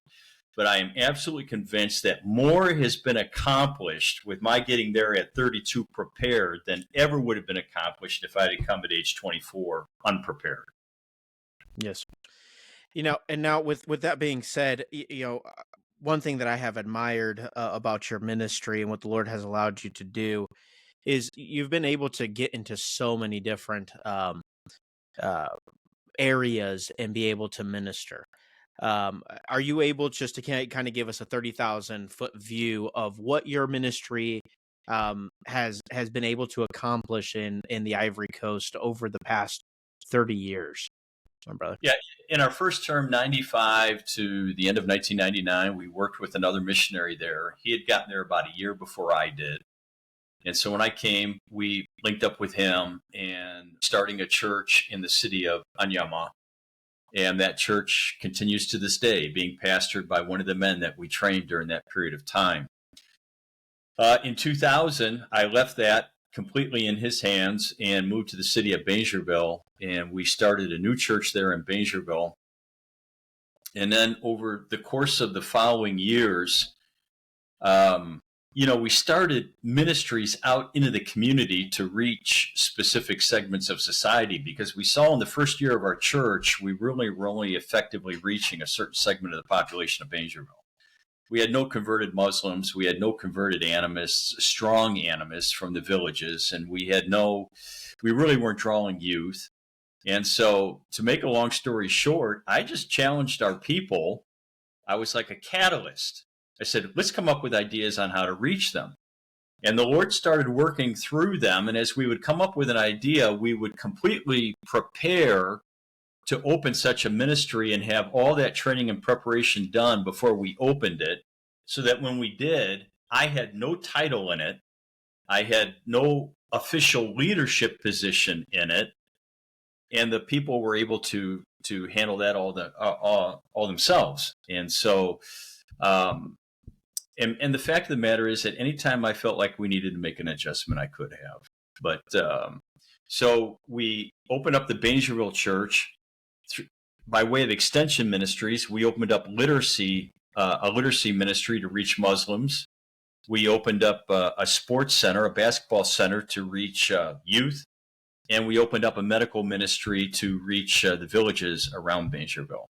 but I am absolutely convinced that more has been accomplished with my getting there at 32 prepared than ever would have been accomplished if I had come at age 24 unprepared. Yes. And now with that being said, one thing that I have admired about your ministry and what the Lord has allowed you to do is you've been able to get into so many different areas and be able to minister. Are you able just to kind of give us a 30,000-foot view of what your ministry has been able to accomplish in the Ivory Coast over the past 30 years, my brother? Yeah, in our first term, 95 to the end of 1999, we worked with another missionary there. He had gotten there about a year before I did. And so when I came, we linked up with him and starting a church in the city of Anyama. And that church continues to this day, being pastored by one of the men that we trained during that period of time. In 2000, I left that completely in his hands and moved to the city of Bangerville, and we started a new church there in Bangerville. And then over the course of the following years, we started ministries out into the community to reach specific segments of society, because we saw in the first year of our church, we really were only effectively reaching a certain segment of the population of Bangerville. We had no converted Muslims. We had no converted animists, strong animists from the villages. And we really weren't drawing youth. And so, to make a long story short, I just challenged our people. I was like a catalyst. I said, let's come up with ideas on how to reach them. And the Lord started working through them. And as we would come up with an idea, we would completely prepare to open such a ministry and have all that training and preparation done before we opened it, so that when we did, I had no title in it. I had no official leadership position in it. And the people were able to handle that all themselves. And so, and the fact of the matter is that anytime I felt like we needed to make an adjustment, I could have. But so we opened up the Bangerville Church. By way of extension ministries, we opened up a literacy ministry to reach Muslims. We opened up a sports center, a basketball center, to reach youth. And we opened up a medical ministry to reach the villages around Bangerville.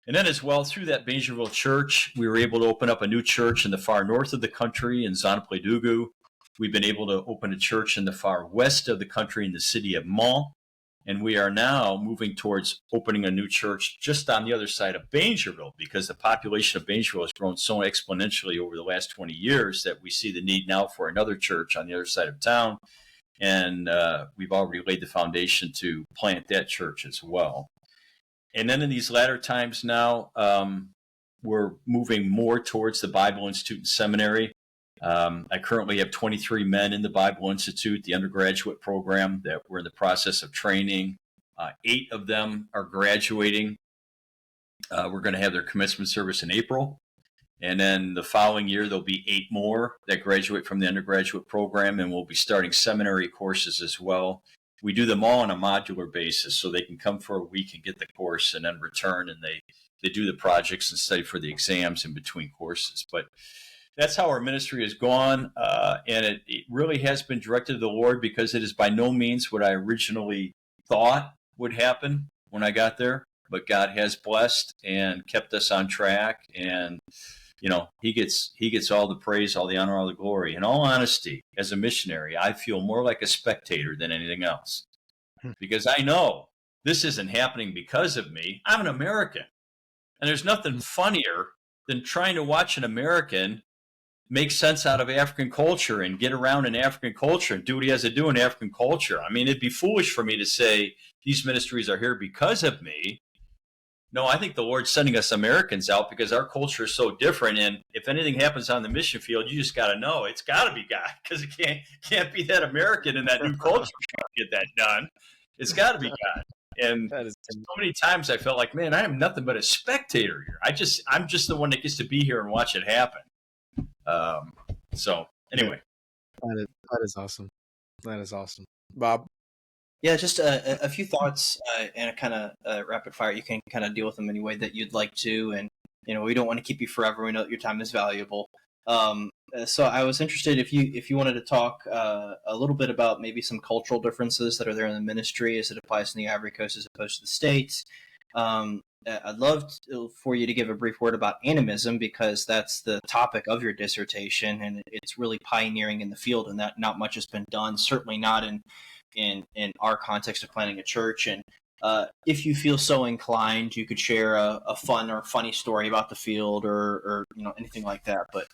And then as well, through that Bangerville Church, we were able to open up a new church in the far north of the country in Zonapledugu. We've been able to open a church in the far west of the country in the city of Mont. And we are now moving towards opening a new church just on the other side of Bangerville, because the population of Bangerville has grown so exponentially over the last 20 years that we see the need now for another church on the other side of town. And we've already laid the foundation to plant that church as well. And then in these latter times now, we're moving more towards the Bible Institute and Seminary. I currently have 23 men in the Bible Institute, the undergraduate program that we're in the process of training. 8 of them are graduating. We're going to have their commencement service in April. And then the following year, there'll be 8 more that graduate from the undergraduate program, and we'll be starting seminary courses as well. We do them all on a modular basis, so they can come for a week and get the course and then return, and they do the projects and study for the exams in between courses. But that's how our ministry has gone, and it really has been directed to the Lord, because it is by no means what I originally thought would happen when I got there. But God has blessed and kept us on track, and He gets all the praise, all the honor, all the glory. In all honesty, as a missionary, I feel more like a spectator than anything else, because I know this isn't happening because of me. I'm an American, and there's nothing funnier than trying to watch an American make sense out of African culture and get around in African culture and do what he has to do in African culture. I mean, it'd be foolish for me to say these ministries are here because of me. No, I think the Lord's sending us Americans out because our culture is so different. And if anything happens on the mission field, you just got to know it's got to be God, because it can't be that American in that new culture trying to get that done. It's got to be God. And so many times I felt like, man, I am nothing but a spectator here. I'm just the one that gets to be here and watch it happen. So anyway, that is awesome. That is awesome, Bob. Yeah, just a few thoughts and a kind of rapid fire. You can kind of deal with them any way that you'd like to, and we don't want to keep you forever. We know that your time is valuable. So I was interested if you wanted to talk a little bit about maybe some cultural differences that are there in the ministry as it applies to the Ivory Coast as opposed to the States. I'd love for you to give a brief word about animism, because that's the topic of your dissertation, and it's really pioneering in the field, and that not much has been done, certainly not in our context of planning a church. And if you feel so inclined, you could share a fun or funny story about the field or anything like that. But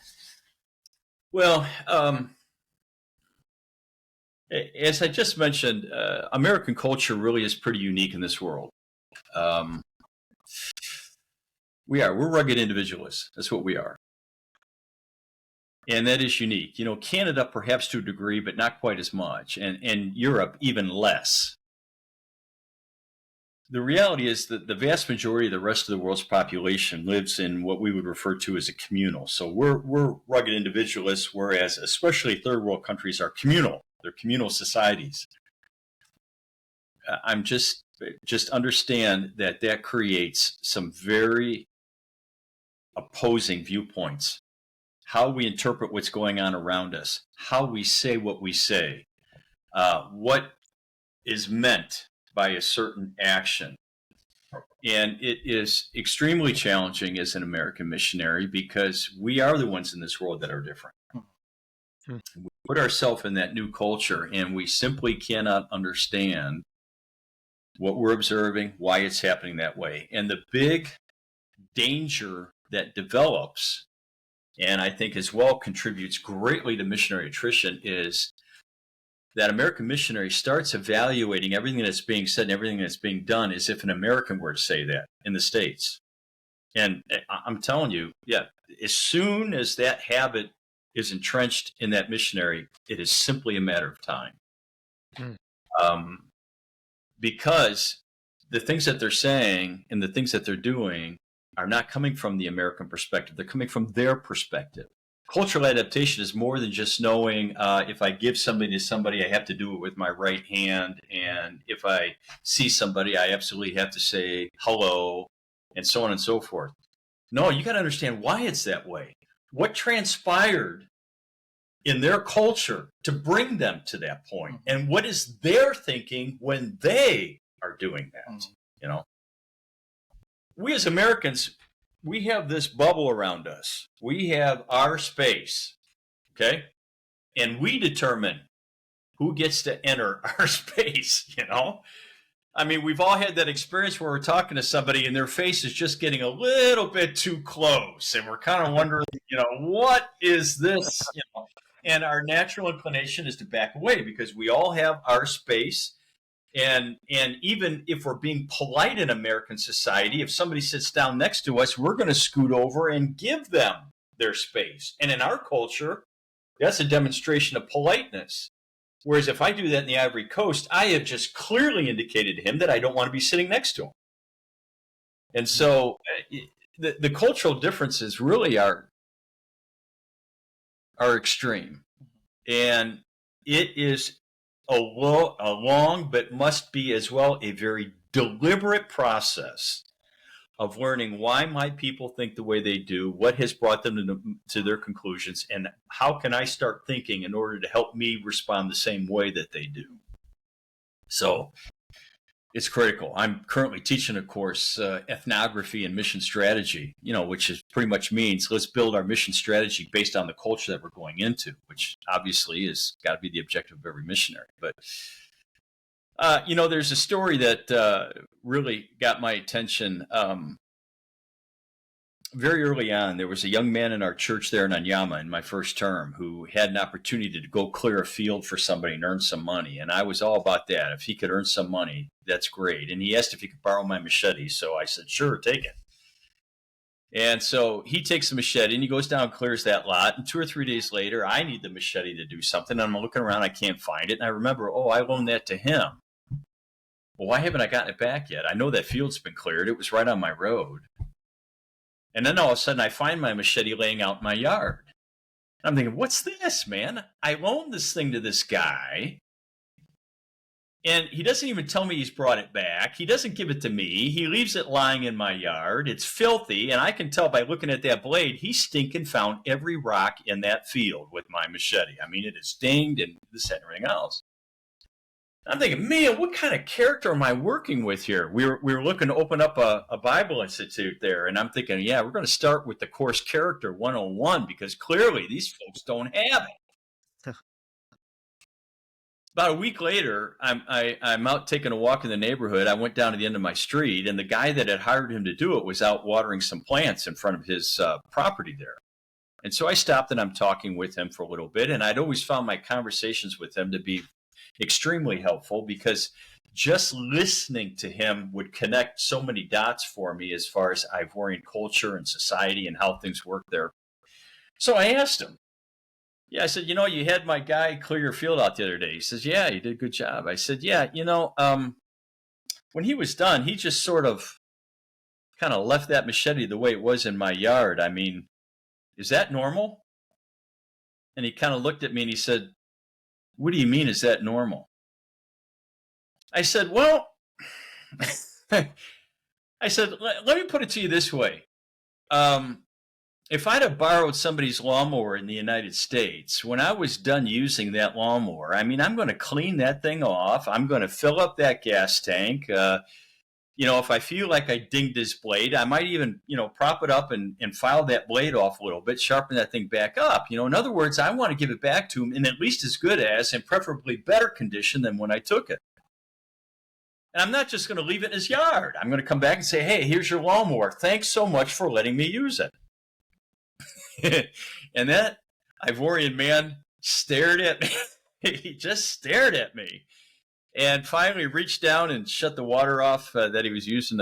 well, as I just mentioned, American culture really is pretty unique in this world. We're rugged individualists. That's what we are. And that is unique. Canada perhaps to a degree, but not quite as much. And Europe even less. The reality is that the vast majority of the rest of the world's population lives in what we would refer to as a communal. So we're rugged individualists, whereas especially third world countries are communal. They're communal societies. I'm just understand that creates some very opposing viewpoints. how we interpret what's going on around us, how we say what we say, what is meant by a certain action. And it is extremely challenging as an American missionary because we are the ones in this world that are different. We put ourselves in that new culture and we simply cannot understand what we're observing, why it's happening that way. And the big danger that develops, and I think as well contributes greatly to missionary attrition, is that American missionary starts evaluating everything that's being said and everything that's being done as if an American were to say that in the States. And I'm telling you, yeah, as soon as that habit is entrenched in that missionary, it is simply a matter of time. Because the things that they're saying and the things that they're doing are not coming from the American perspective. They're coming from their perspective. Cultural adaptation is more than just knowing if I give something to somebody, I have to do it with my right hand. And if I see somebody, I absolutely have to say hello, and so on and so forth. No, you got to understand why it's that way. What transpired in their culture to bring them to that point, and what is their thinking when they are doing that? You know, we as Americans, we have this bubble around us. We have our space, okay? And we determine who gets to enter our space, you know? I mean, we've all had that experience where we're talking to somebody and their face is just getting a little bit too close. And we're kind of wondering, you know, what is this? You know? And our natural inclination is to back away because we all have our space. And even if we're being polite in American society, if somebody sits down next to us, we're going to scoot over and give them their space. And in our culture, that's a demonstration of politeness. Whereas if I do that in the Ivory Coast, I have just clearly indicated to him that I don't want to be sitting next to him. And so the cultural differences really are extreme. And it is a long, but must be as well a very deliberate process of learning why my people think the way they do, what has brought them to their conclusions, and how can I start thinking in order to help me respond the same way that they do. So it's critical. I'm currently teaching a course, ethnography and mission strategy, you know, which is pretty much means let's build our mission strategy based on the culture that we're going into, which obviously is got to be the objective of every missionary. But, you know, there's a story that really got my attention. Very early on, there was a young man in our church there in Anyama in my first term who had an opportunity to go clear a field for somebody and earn some money. And I was all about that. If he could earn some money, that's great. And he asked if he could borrow my machete. So I said, sure, take it. And so he takes the machete and he goes down and clears that lot. And 2 or 3 days later, I need the machete to do something. And I'm looking around, I can't find it. And I remember, oh, I loaned that to him. Well, why haven't I gotten it back yet? I know that field's been cleared. It was right on my road. And then all of a sudden I find my machete laying out in my yard. I'm thinking, what's this, man? I loaned this thing to this guy. And he doesn't even tell me he's brought it back. He doesn't give it to me. He leaves it lying in my yard. It's filthy. And I can tell by looking at that blade, he stinking found every rock in that field with my machete. I mean, it is dinged and this and everything else. I'm thinking, man, what kind of character am I working with here? We were looking to open up a Bible Institute there, and I'm thinking, yeah, we're going to start with the course Character 101 because clearly these folks don't have it. About a week later, I'm out taking a walk in the neighborhood. I went down to the end of my street, and the guy that had hired him to do it was out watering some plants in front of his property there. And so I stopped and I'm talking with him for a little bit, and I'd always found my conversations with him to be extremely helpful because just listening to him would connect so many dots for me as far as Ivorian culture and society and how things work there. So I asked him, yeah, I said, you know, you had my guy clear your field out the other day. He says, yeah, you did a good job. I said, yeah, you know, when he was done, he just sort of kind of left that machete the way it was in my yard. I mean, is that normal? And he kind of looked at me and he said, what do you mean, is that normal? I said, well, I said, let me put it to you this way. if I'd have borrowed somebody's lawnmower in the United States, when I was done using that lawnmower, I mean, I'm going to clean that thing off. I'm going to fill up that gas tank. If I feel like I dinged his blade, I might even, prop it up and file that blade off a little bit, sharpen that thing back up. In other words, I want to give it back to him in at least as good as and preferably better condition than when I took it. And I'm not just going to leave it in his yard. I'm going to come back and say, hey, here's your lawnmower. Thanks so much for letting me use it. And that Ivorian man stared at me. He just stared at me. And finally reached down and shut the water off that he was using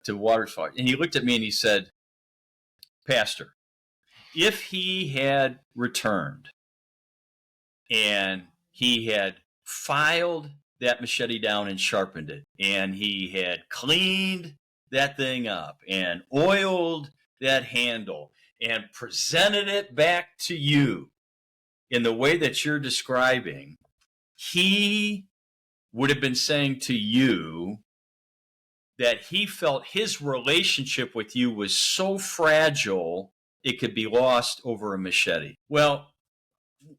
to water his farm. And he looked at me and he said, Pastor, if he had returned and he had filed that machete down and sharpened it, and he had cleaned that thing up and oiled that handle and presented it back to you in the way that you're describing, he would have been saying to you that he felt his relationship with you was so fragile it could be lost over a machete. Well,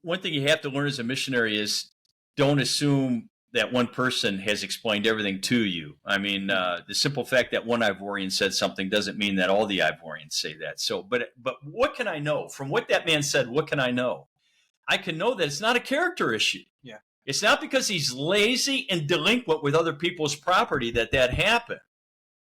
one thing you have to learn as a missionary is don't assume that one person has explained everything to you. I mean, the simple fact that one Ivorian said something doesn't mean that all the Ivorians say that. So, but what can I know? From what that man said, what can I know? I can know that it's not a character issue. Yeah. It's not because he's lazy and delinquent with other people's property that happened.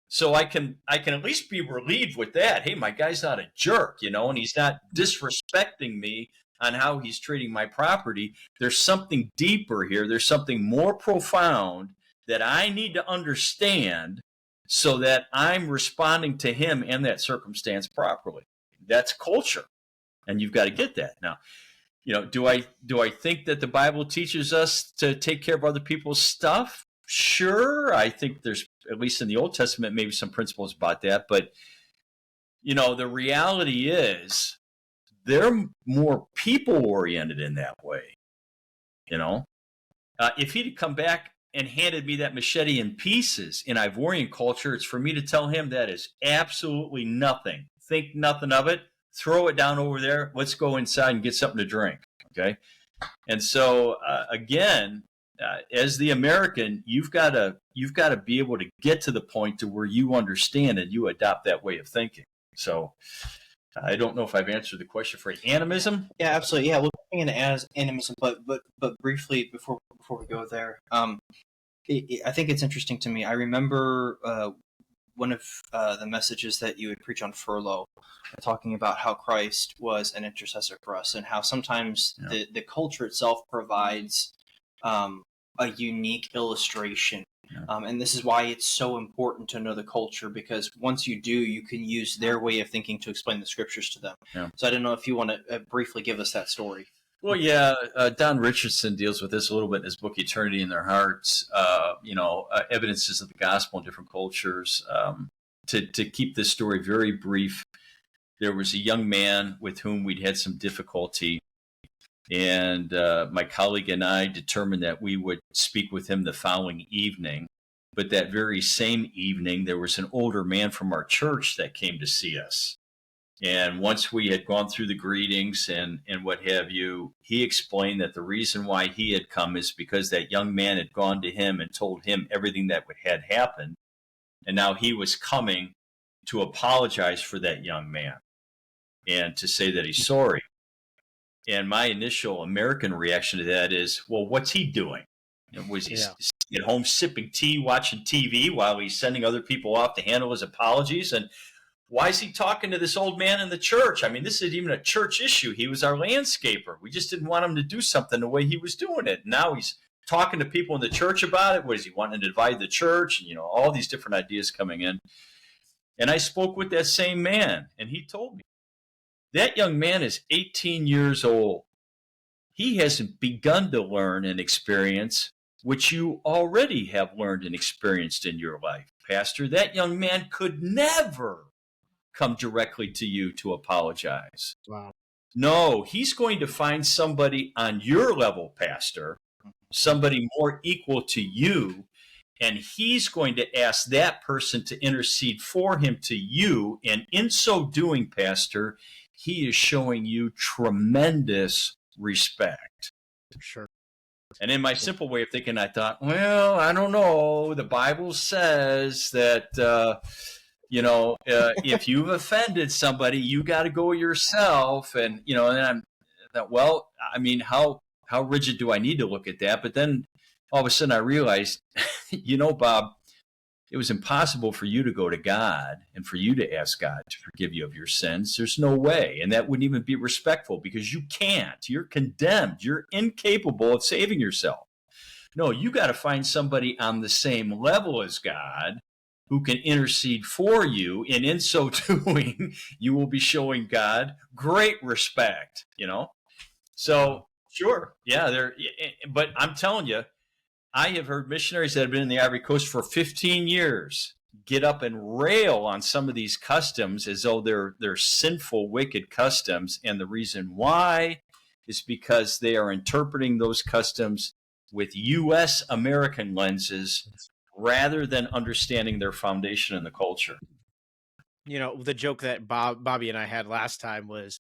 So I can at least be relieved with that. Hey, my guy's not a jerk, and he's not disrespecting me on how he's treating my property. There's something deeper here. There's something more profound that I need to understand so that I'm responding to him and that circumstance properly. That's culture, and you've got to get that. Now, do I think that the Bible teaches us to take care of other people's stuff? Sure. I think there's, at least in the Old Testament, maybe some principles about that. But, the reality is they're more people-oriented in that way. If he'd come back and handed me that machete in pieces in Ivorian culture, it's for me to tell him that is absolutely nothing. Think nothing of it. Throw it down over there. Let's go inside and get something to drink. Okay. And so, again, as the American, you've got to be able to get to the point to where you understand and you adopt that way of thinking. So I don't know if I've answered the question for animism. Yeah, absolutely. Yeah, we'll bring in animism, but briefly before we go there, I think it's interesting to me. I remember one of the messages that you would preach on furlough, talking about how Christ was an intercessor for us, and how sometimes the culture itself provides a unique illustration. And this is why it's so important to know the culture, because once you do, you can use their way of thinking to explain the scriptures to them. Yeah. So I don't know if you want to briefly give us that story. Well, yeah, Don Richardson deals with this a little bit in his book, Eternity in Their Hearts, evidences of the gospel in different cultures. To keep this story very brief, there was a young man with whom we'd had some difficulty. And my colleague and I determined that we would speak with him the following evening. But that very same evening, there was an older man from our church that came to see us. And once we had gone through the greetings and what have you, he explained that the reason why he had come is because that young man had gone to him and told him everything that had happened. And now he was coming to apologize for that young man and to say that he's sorry. And my initial American reaction to that is, well, what's he doing? Was he at home sipping tea, watching TV while he's sending other people off to handle his apologies? And why is he talking to this old man in the church? I mean, this isn't even a church issue. He was our landscaper. We just didn't want him to do something the way he was doing it. Now he's talking to people in the church about it. What is he wanting to divide the church? And, all these different ideas coming in. And I spoke with that same man, and he told me, that young man is 18 years old. He hasn't begun to learn and experience which you already have learned and experienced in your life, Pastor. That young man could never come directly to you to apologize. Wow. No, he's going to find somebody on your level, Pastor, somebody more equal to you, and he's going to ask that person to intercede for him to you. And in so doing, Pastor, he is showing you tremendous respect. Sure. And in my simple way of thinking, I thought, well, I don't know. The Bible says that, if you've offended somebody, you got to go yourself. And, and I thought, well, I mean, how rigid do I need to look at that? But then all of a sudden I realized, Bob, it was impossible for you to go to God and for you to ask God to forgive you of your sins. There's no way. And that wouldn't even be respectful because you can't. You're condemned. You're incapable of saving yourself. No, you got to find somebody on the same level as God who can intercede for you. And in so doing, you will be showing God great respect, So, sure. Yeah. But I'm telling you, I have heard missionaries that have been in the Ivory Coast for 15 years get up and rail on some of these customs as though they're sinful, wicked customs. And the reason why is because they are interpreting those customs with U.S. American lenses rather than understanding their foundation in the culture. The joke that Bobby and I had last time was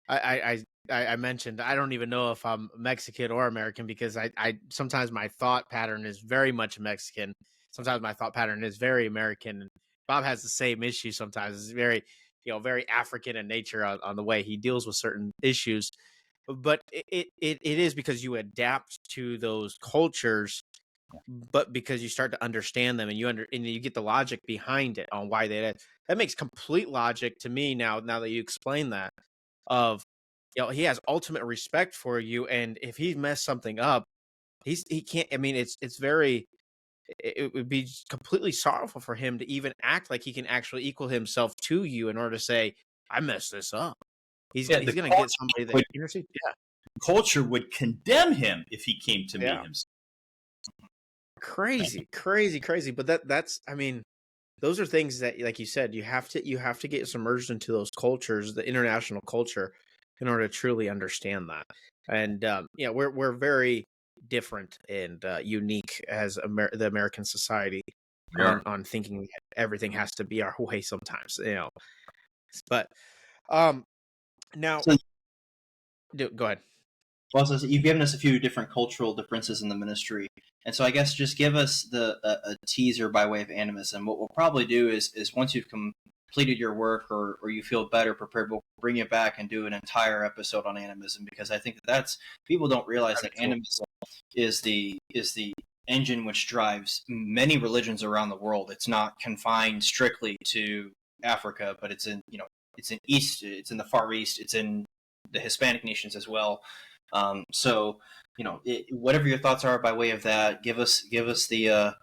I mentioned I don't even know if I'm Mexican or American because I sometimes my thought pattern is very much Mexican. Sometimes my thought pattern is very American. And Bob has the same issue sometimes. It's very, very African in nature on the way he deals with certain issues. But it is because you adapt to those cultures, but because you start to understand them and you get the logic behind it on why that makes complete logic to me now that you explain that. Of he has ultimate respect for you, and if he messed something up, he can't. I mean, it would be completely sorrowful for him to even act like he can actually equal himself to you in order to say, I messed this up. He's going to get somebody that intercedes. Yeah, culture would condemn him if he came to me himself. Crazy. But that's I mean, those are things that, like you said, you have to get submerged into those cultures, the international culture, in order to truly understand that. And we're very different and unique as the American society on thinking everything has to be our way sometimes. But now, go ahead. Well, so you've given us a few different cultural differences in the ministry, and so I guess just give us a teaser by way of animism. What we'll probably do is once you've completed your work or you feel better prepared, we'll bring you back and do an entire episode on animism, because I think that's people don't realize that animism is the engine which drives many religions around the world. It's not confined strictly to Africa, but it's in it's in the Far East, it's in the Hispanic nations as well. Whatever your thoughts are by way of that, give us the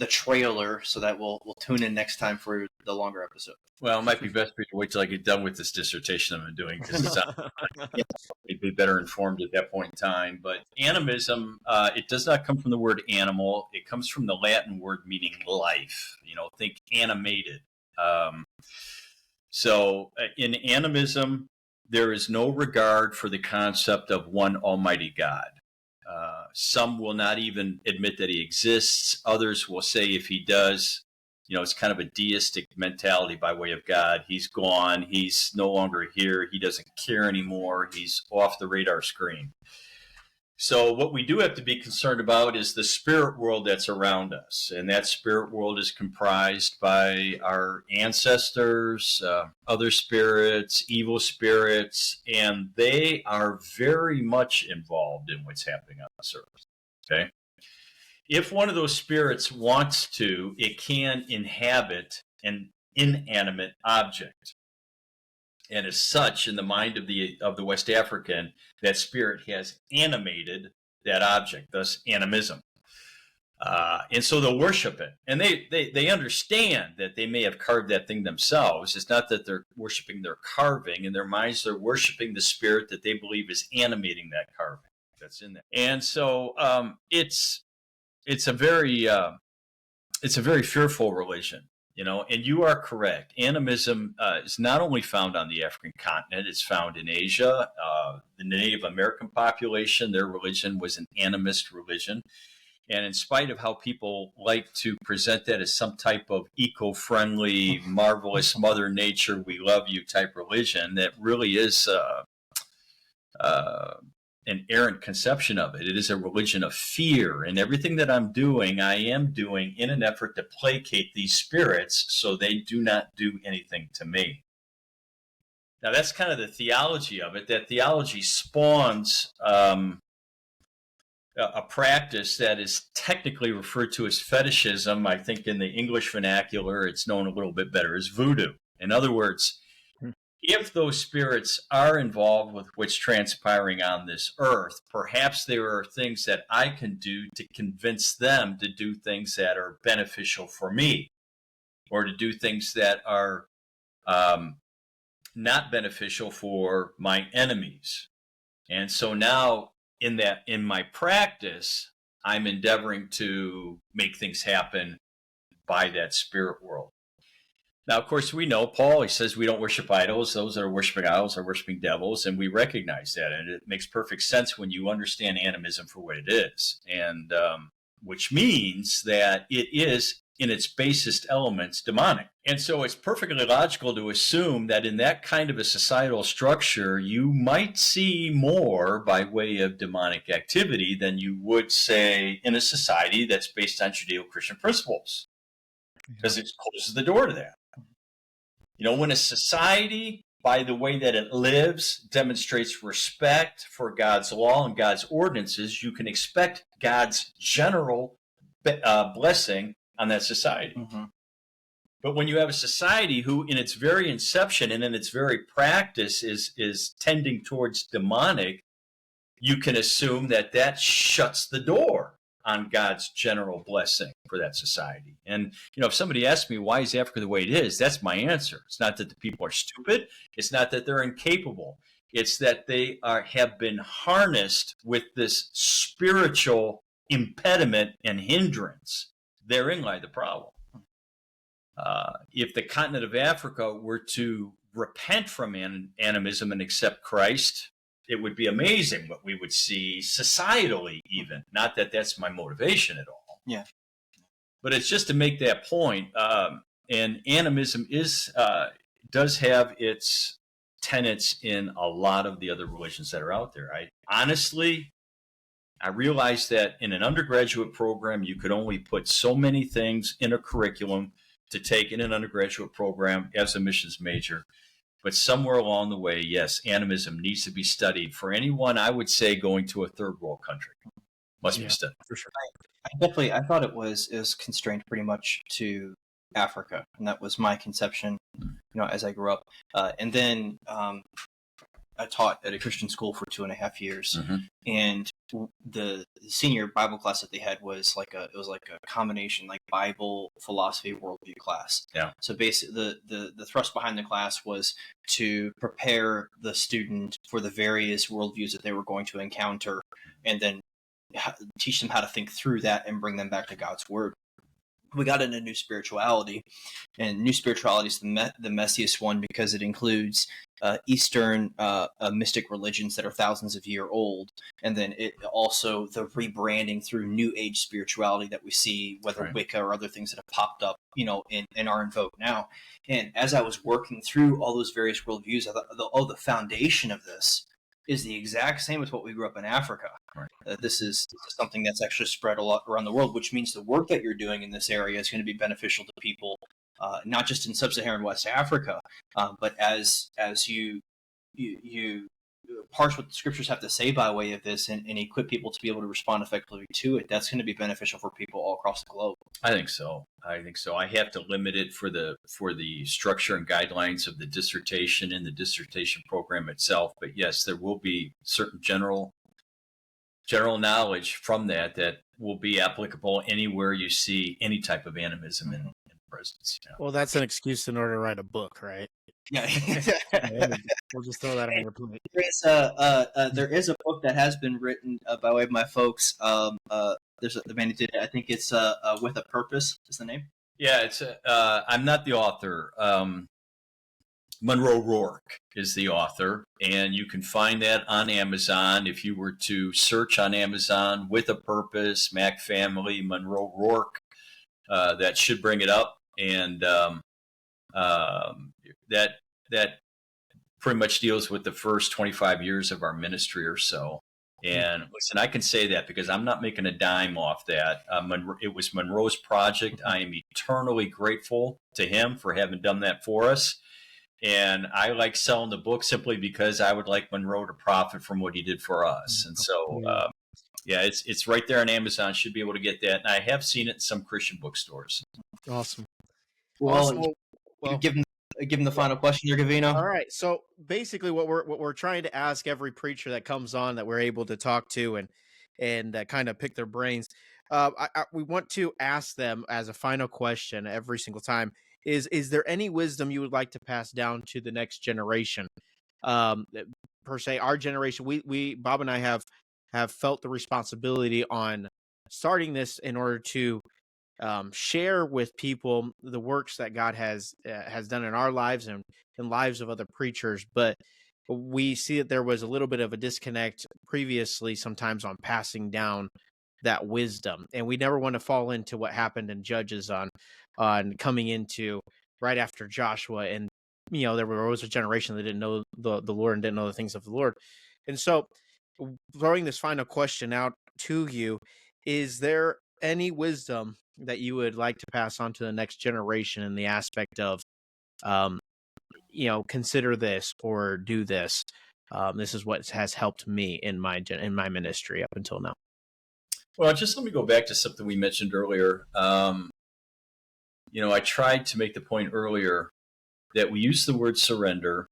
trailer so that we'll tune in next time for the longer episode. Well, it might be best for you to wait till I get done with this dissertation I've been doing, because I'd be better informed at that point in time. But animism, it does not come from the word animal. It comes from the Latin word meaning life. Think animated. So in animism, there is no regard for the concept of one almighty God. Some will not even admit that he exists. Others will say if he does, it's kind of a deistic mentality by way of God. He's gone. He's no longer here. He doesn't care anymore. He's off the radar screen. So what we do have to be concerned about is the spirit world that's around us. And that spirit world is comprised by our ancestors, other spirits, evil spirits, and they are very much involved in what's happening on this earth. Okay? If one of those spirits wants to, it can inhabit an inanimate object. And as such, in the mind of the West African, that spirit has animated that object, thus animism. And so they'll worship it. And they understand that they may have carved that thing themselves. It's not that they're worshiping their carving. In their minds, they're worshiping the spirit that they believe is animating that carving that's in there. And so it's a very fearful religion. And you are correct. Animism is not only found on the African continent, it's found in Asia. The Native American population, their religion was an animist religion. And in spite of how people like to present that as some type of eco-friendly, marvelous Mother Nature, we love you type religion, that really is an errant conception of it. It is a religion of fear. And everything that I'm doing, I am doing in an effort to placate these spirits so they do not do anything to me. Now, that's kind of the theology of it. That theology spawns a practice that is technically referred to as fetishism. I think in the English vernacular, it's known a little bit better as voodoo. In other words, if those spirits are involved with what's transpiring on this earth, perhaps there are things that I can do to convince them to do things that are beneficial for me, or to do things that are not beneficial for my enemies. And so now in my practice, I'm endeavoring to make things happen by that spirit world. Now, of course, we know Paul, he says we don't worship idols. Those that are worshiping idols are worshiping devils, and we recognize that. And it makes perfect sense when you understand animism for what it is, and which means that it is, in its basest elements, demonic. And so it's perfectly logical to assume that in that kind of a societal structure, you might see more by way of demonic activity than you would, say, in a society that's based on Judeo-Christian principles, because it closes the door to that. You know, when a society, by the way that it lives, demonstrates respect for God's law and God's ordinances, you can expect God's general blessing on that society. Mm-hmm. But when you have a society who, in its very inception and in its very practice, is tending towards demonic, you can assume that that shuts the door on God's general blessing for that society. And, you know, if somebody asks me, why is Africa the way it is? That's my answer. It's not that the people are stupid. It's not that they're incapable. It's that they have been harnessed with this spiritual impediment and hindrance. Therein lie the problem. If the continent of Africa were to repent from animism and accept Christ, it would be amazing what we would see societally, even. Not that that's my motivation at all. Yeah. But it's just to make that point. And animism does have its tenets in a lot of the other religions that are out there. I realized that in an undergraduate program, you could only put so many things in a curriculum to take in an undergraduate program as a missions major. But somewhere along the way, yes, animism needs to be studied for anyone, I would say, going to a third world country. Must be studied. For sure. I thought it was constrained pretty much to Africa, and that was my conception, you know, as I grew up. And then I taught at a Christian school for 2.5 years, mm-hmm. and the senior Bible class that they had was like a combination, like Bible, philosophy, worldview class. Yeah. So basically, the thrust behind the class was to prepare the student for the various worldviews that they were going to encounter, and then teach them how to think through that and bring them back to God's Word. We got into new spirituality, and new spirituality is the messiest one because it includes Eastern mystic religions that are thousands of years old, and then it also the rebranding through New Age spirituality that we see, whether right. Wicca or other things that have popped up, you know, and are in vogue now. And as I was working through all those various worldviews, I thought, the foundation of this is the exact same as what we grew up in Africa. Right. This is something that's actually spread a lot around the world, which means the work that you're doing in this area is going to be beneficial to people, not just in sub-Saharan West Africa, but as you parse what the scriptures have to say by way of this and equip people to be able to respond effectively to it. That's going to be beneficial for people all across the globe. I think so. I have to limit it for the structure and guidelines of the dissertation and the dissertation program itself. But yes, there will be certain general knowledge from that will be applicable anywhere you see any type of animism in presence. Yeah. Well, that's an excuse in order to write a book, right? Yeah. We'll just throw that on your plate. There is a book that has been written by way of my folks. There's the man who did it. I think it's With a Purpose is the name. Yeah, it's I'm not the author. Monroe Rourke is the author, and you can find that on Amazon. If you were to search on Amazon With a Purpose, Mac Family, Monroe Rourke, that should bring it up. And that pretty much deals with the first 25 years of our ministry or so. And listen, I can say that because I'm not making a dime off that. It was Monroe's project. I am eternally grateful to him for having done that for us. And I like selling the book simply because I would like Monroe to profit from what he did for us. And so, yeah, it's right there on Amazon. Should be able to get that. And I have seen it in some Christian bookstores. Awesome. Well, give him the final question there, Gavino. All right. So basically, what we're trying to ask every preacher that comes on that we're able to talk to and kind of pick their brains, we want to ask them as a final question every single time: Is there any wisdom you would like to pass down to the next generation? Per se, our generation, we Bob and I have felt the responsibility on starting this in order to share with people the works that God has done in our lives and in lives of other preachers. But we see that there was a little bit of a disconnect previously, sometimes on passing down that wisdom, and we never want to fall into what happened in Judges on coming into right after Joshua, and there was a generation that didn't know the Lord and didn't know the things of the Lord. And so, throwing this final question out to you, is there any wisdom that you would like to pass on to the next generation in the aspect of, consider this or do this? This is what has helped me in my ministry up until now. Well, just let me go back to something we mentioned earlier. I tried to make the point earlier that we use the word surrender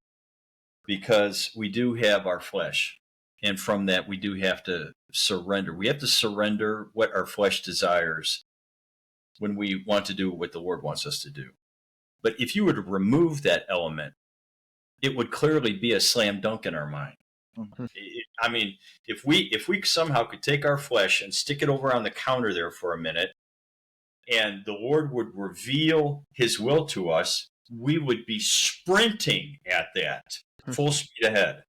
because we do have our flesh. And from that, we do have to surrender. We have to surrender what our flesh desires when we want to do what the Lord wants us to do. But if you were to remove that element, it would clearly be a slam dunk in our mind. Mm-hmm. I mean, if we somehow could take our flesh and stick it over on the counter there for a minute, and the Lord would reveal his will to us, we would be sprinting at that full speed ahead.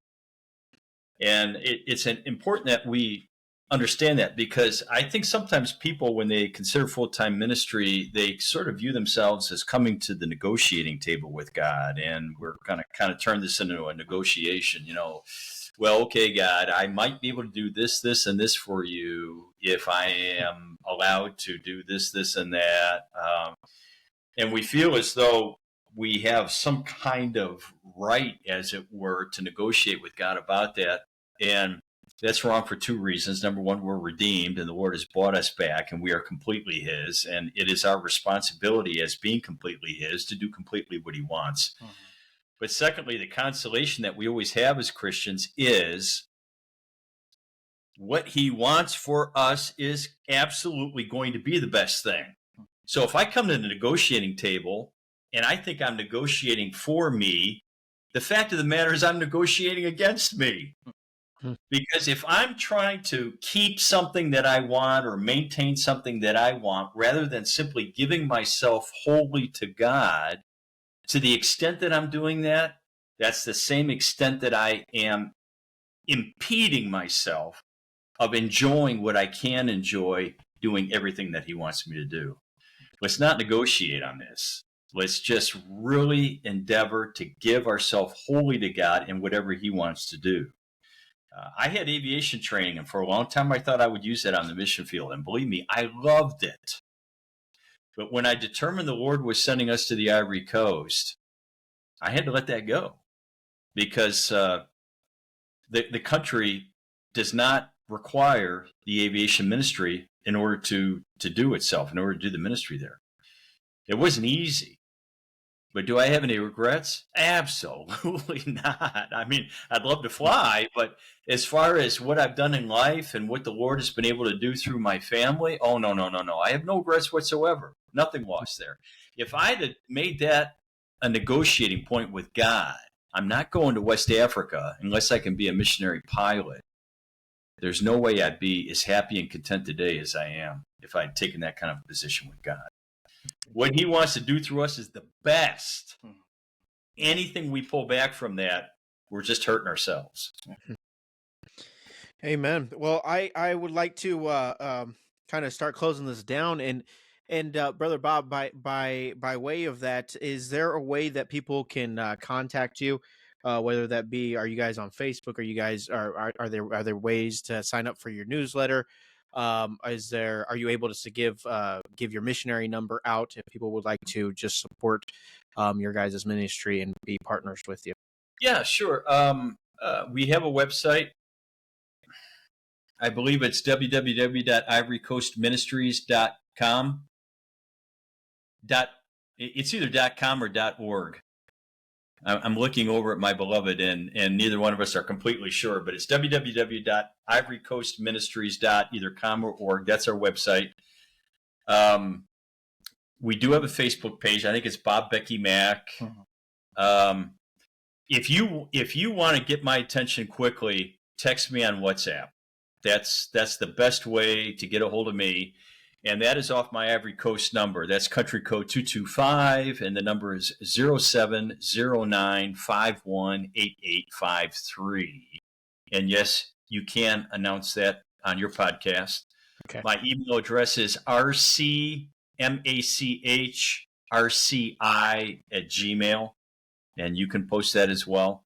And it's important that we understand that, because I think sometimes people, when they consider full-time ministry, they sort of view themselves as coming to the negotiating table with God, and we're going to kind of turn this into a negotiation. Well, okay, God, I might be able to do this, this, and this for you if I am allowed to do this, this, and that. And we feel as though we have some kind of right, as it were, to negotiate with God about that. And that's wrong for two reasons. Number one, we're redeemed and the Lord has bought us back and we are completely his. And it is our responsibility as being completely his to do completely what he wants. Mm-hmm. But secondly, the consolation that we always have as Christians is what he wants for us is absolutely going to be the best thing. So if I come to the negotiating table and I think I'm negotiating for me, the fact of the matter is I'm negotiating against me. Because if I'm trying to keep something that I want or maintain something that I want, rather than simply giving myself wholly to God, to the extent that I'm doing that, that's the same extent that I am impeding myself of enjoying what I can enjoy, doing everything that he wants me to do. Let's not negotiate on this. Let's just really endeavor to give ourselves wholly to God in whatever he wants to do. I had aviation training, and for a long time I thought I would use that on the mission field. And believe me, I loved it. But when I determined the Lord was sending us to the Ivory Coast, I had to let that go, because the country does not require the aviation ministry in order to do itself, in order to do the ministry there. It wasn't easy. But do I have any regrets? Absolutely not. I mean, I'd love to fly, but as far as what I've done in life and what the Lord has been able to do through my family, oh, no. I have no regrets whatsoever. Nothing lost there. If I had made that a negotiating point with God, I'm not going to West Africa unless I can be a missionary pilot. There's no way I'd be as happy and content today as I am if I'd taken that kind of position with God. What he wants to do through us is the best. anything we pull back from that, we're just hurting ourselves. Amen. Well, I would like to kind of start closing this down, and Brother Bob, by way of that, is there a way that people can contact you? Whether that be, are you guys on Facebook? Are you guys are there ways to sign up for your newsletter? Are you able to give your missionary number out if people would like to just support your guys' ministry and be partners with you? Yeah, sure. We have a website. I believe it's www.ivorycoastministries.com. It's either .com or .org. I'm looking over at my beloved, and neither one of us are completely sure, but it's www.ivorycoastministries.com or org. That's our website. We do have a Facebook page. I think it's Bob Becky Mac. If you want to get my attention quickly, text me on WhatsApp. That's the best way to get a hold of me. And that is off my Ivory Coast number. That's country code 225, and the number is 0709518853. And yes, you can announce that on your podcast. Okay. My email address is rcmachrci@gmail, and you can post that as well.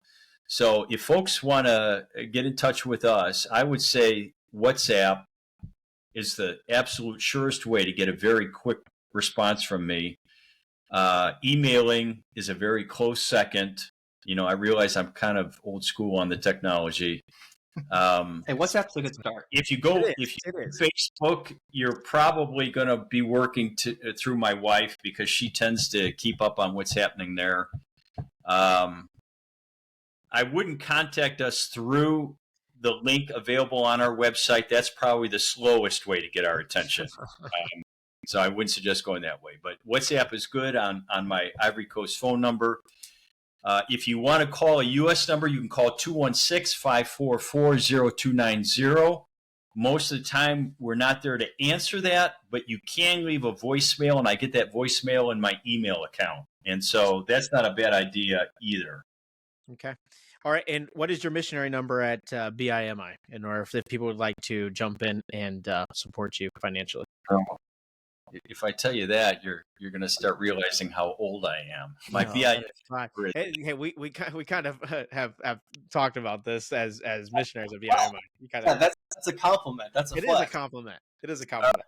So if folks want to get in touch with us, I would say WhatsApp is the absolute surest way to get a very quick response from me. Emailing is a very close second. I realize I'm kind of old school on the technology. Hey, WhatsApp's a good start. If you Facebook, you're probably going to be working through my wife, because she tends to keep up on what's happening there. I wouldn't contact us through the link available on our website. That's probably the slowest way to get our attention. So I wouldn't suggest going that way. But WhatsApp is good on my Ivory Coast phone number. If you want to call a U.S. number, you can call 216-544-0290. Most of the time, we're not there to answer that, but you can leave a voicemail, and I get that voicemail in my email account. And so that's not a bad idea either. Okay. All right. And what is your missionary number at BIMI, in order if people would like to jump in and support you financially? If I tell you that, you're going to start realizing how old I am. My BIMI. Hey, we kind of have talked about this as missionaries at BIMI. That's a compliment. It is a compliment.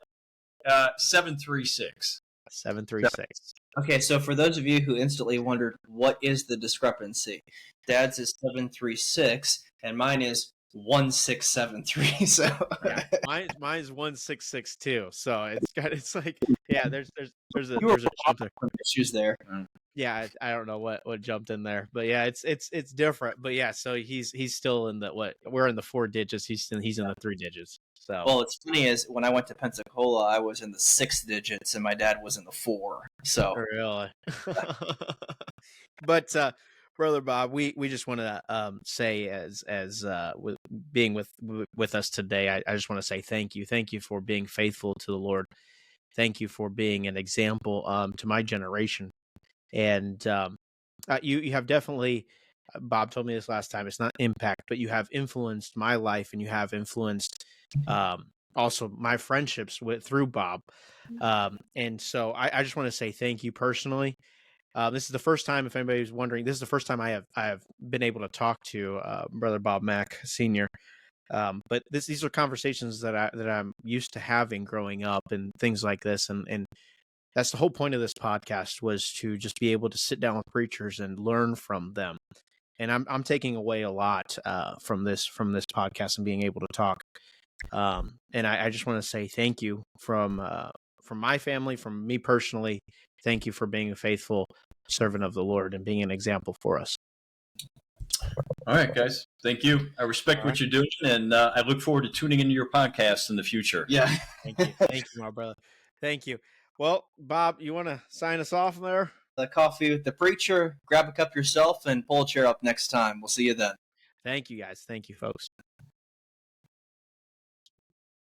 736. 736. Okay, so for those of you who instantly wondered, what is the discrepancy? Dad's is 736, and mine is 1673. So yeah, mine's 1662. So it's like, yeah, there's a jump there. Issues there. Yeah, I don't know what jumped in there, but yeah, it's different. But yeah, so he's still in we're in the 4 digits. He's in the 3 digits. So well, it's funny is when I went to Pensacola, I was in the 6 digits, and my dad was in the 4. So really, but Brother Bob, we just want to say as with being with us today, I just want to say thank you for being faithful to the Lord. Thank you for being an example to my generation, and you have definitely. Bob told me this last time. It's not impact, but you have influenced my life, and you have influenced also my friendships through Bob. And so I just want to say thank you personally. This is the first time, if anybody's wondering, this is the first time I have been able to talk to Brother Bob Mach Sr. But these are conversations that I'm used to having growing up and things like this, and that's the whole point of this podcast, was to just be able to sit down with preachers and learn from them. And I'm taking away a lot from this podcast and being able to talk. And I just want to say thank you from my family, from me personally. Thank you for being a faithful servant of the Lord and being an example for us. All right, guys. Thank you. I respect what you're doing, and I look forward to tuning into your podcast in the future. Yeah. Thank you. Thank you, my brother. Thank you. Well, Bob, you want to sign us off there? The coffee with the preacher, grab a cup yourself, and pull a chair up next time. We'll see you then. Thank you, guys. Thank you, folks.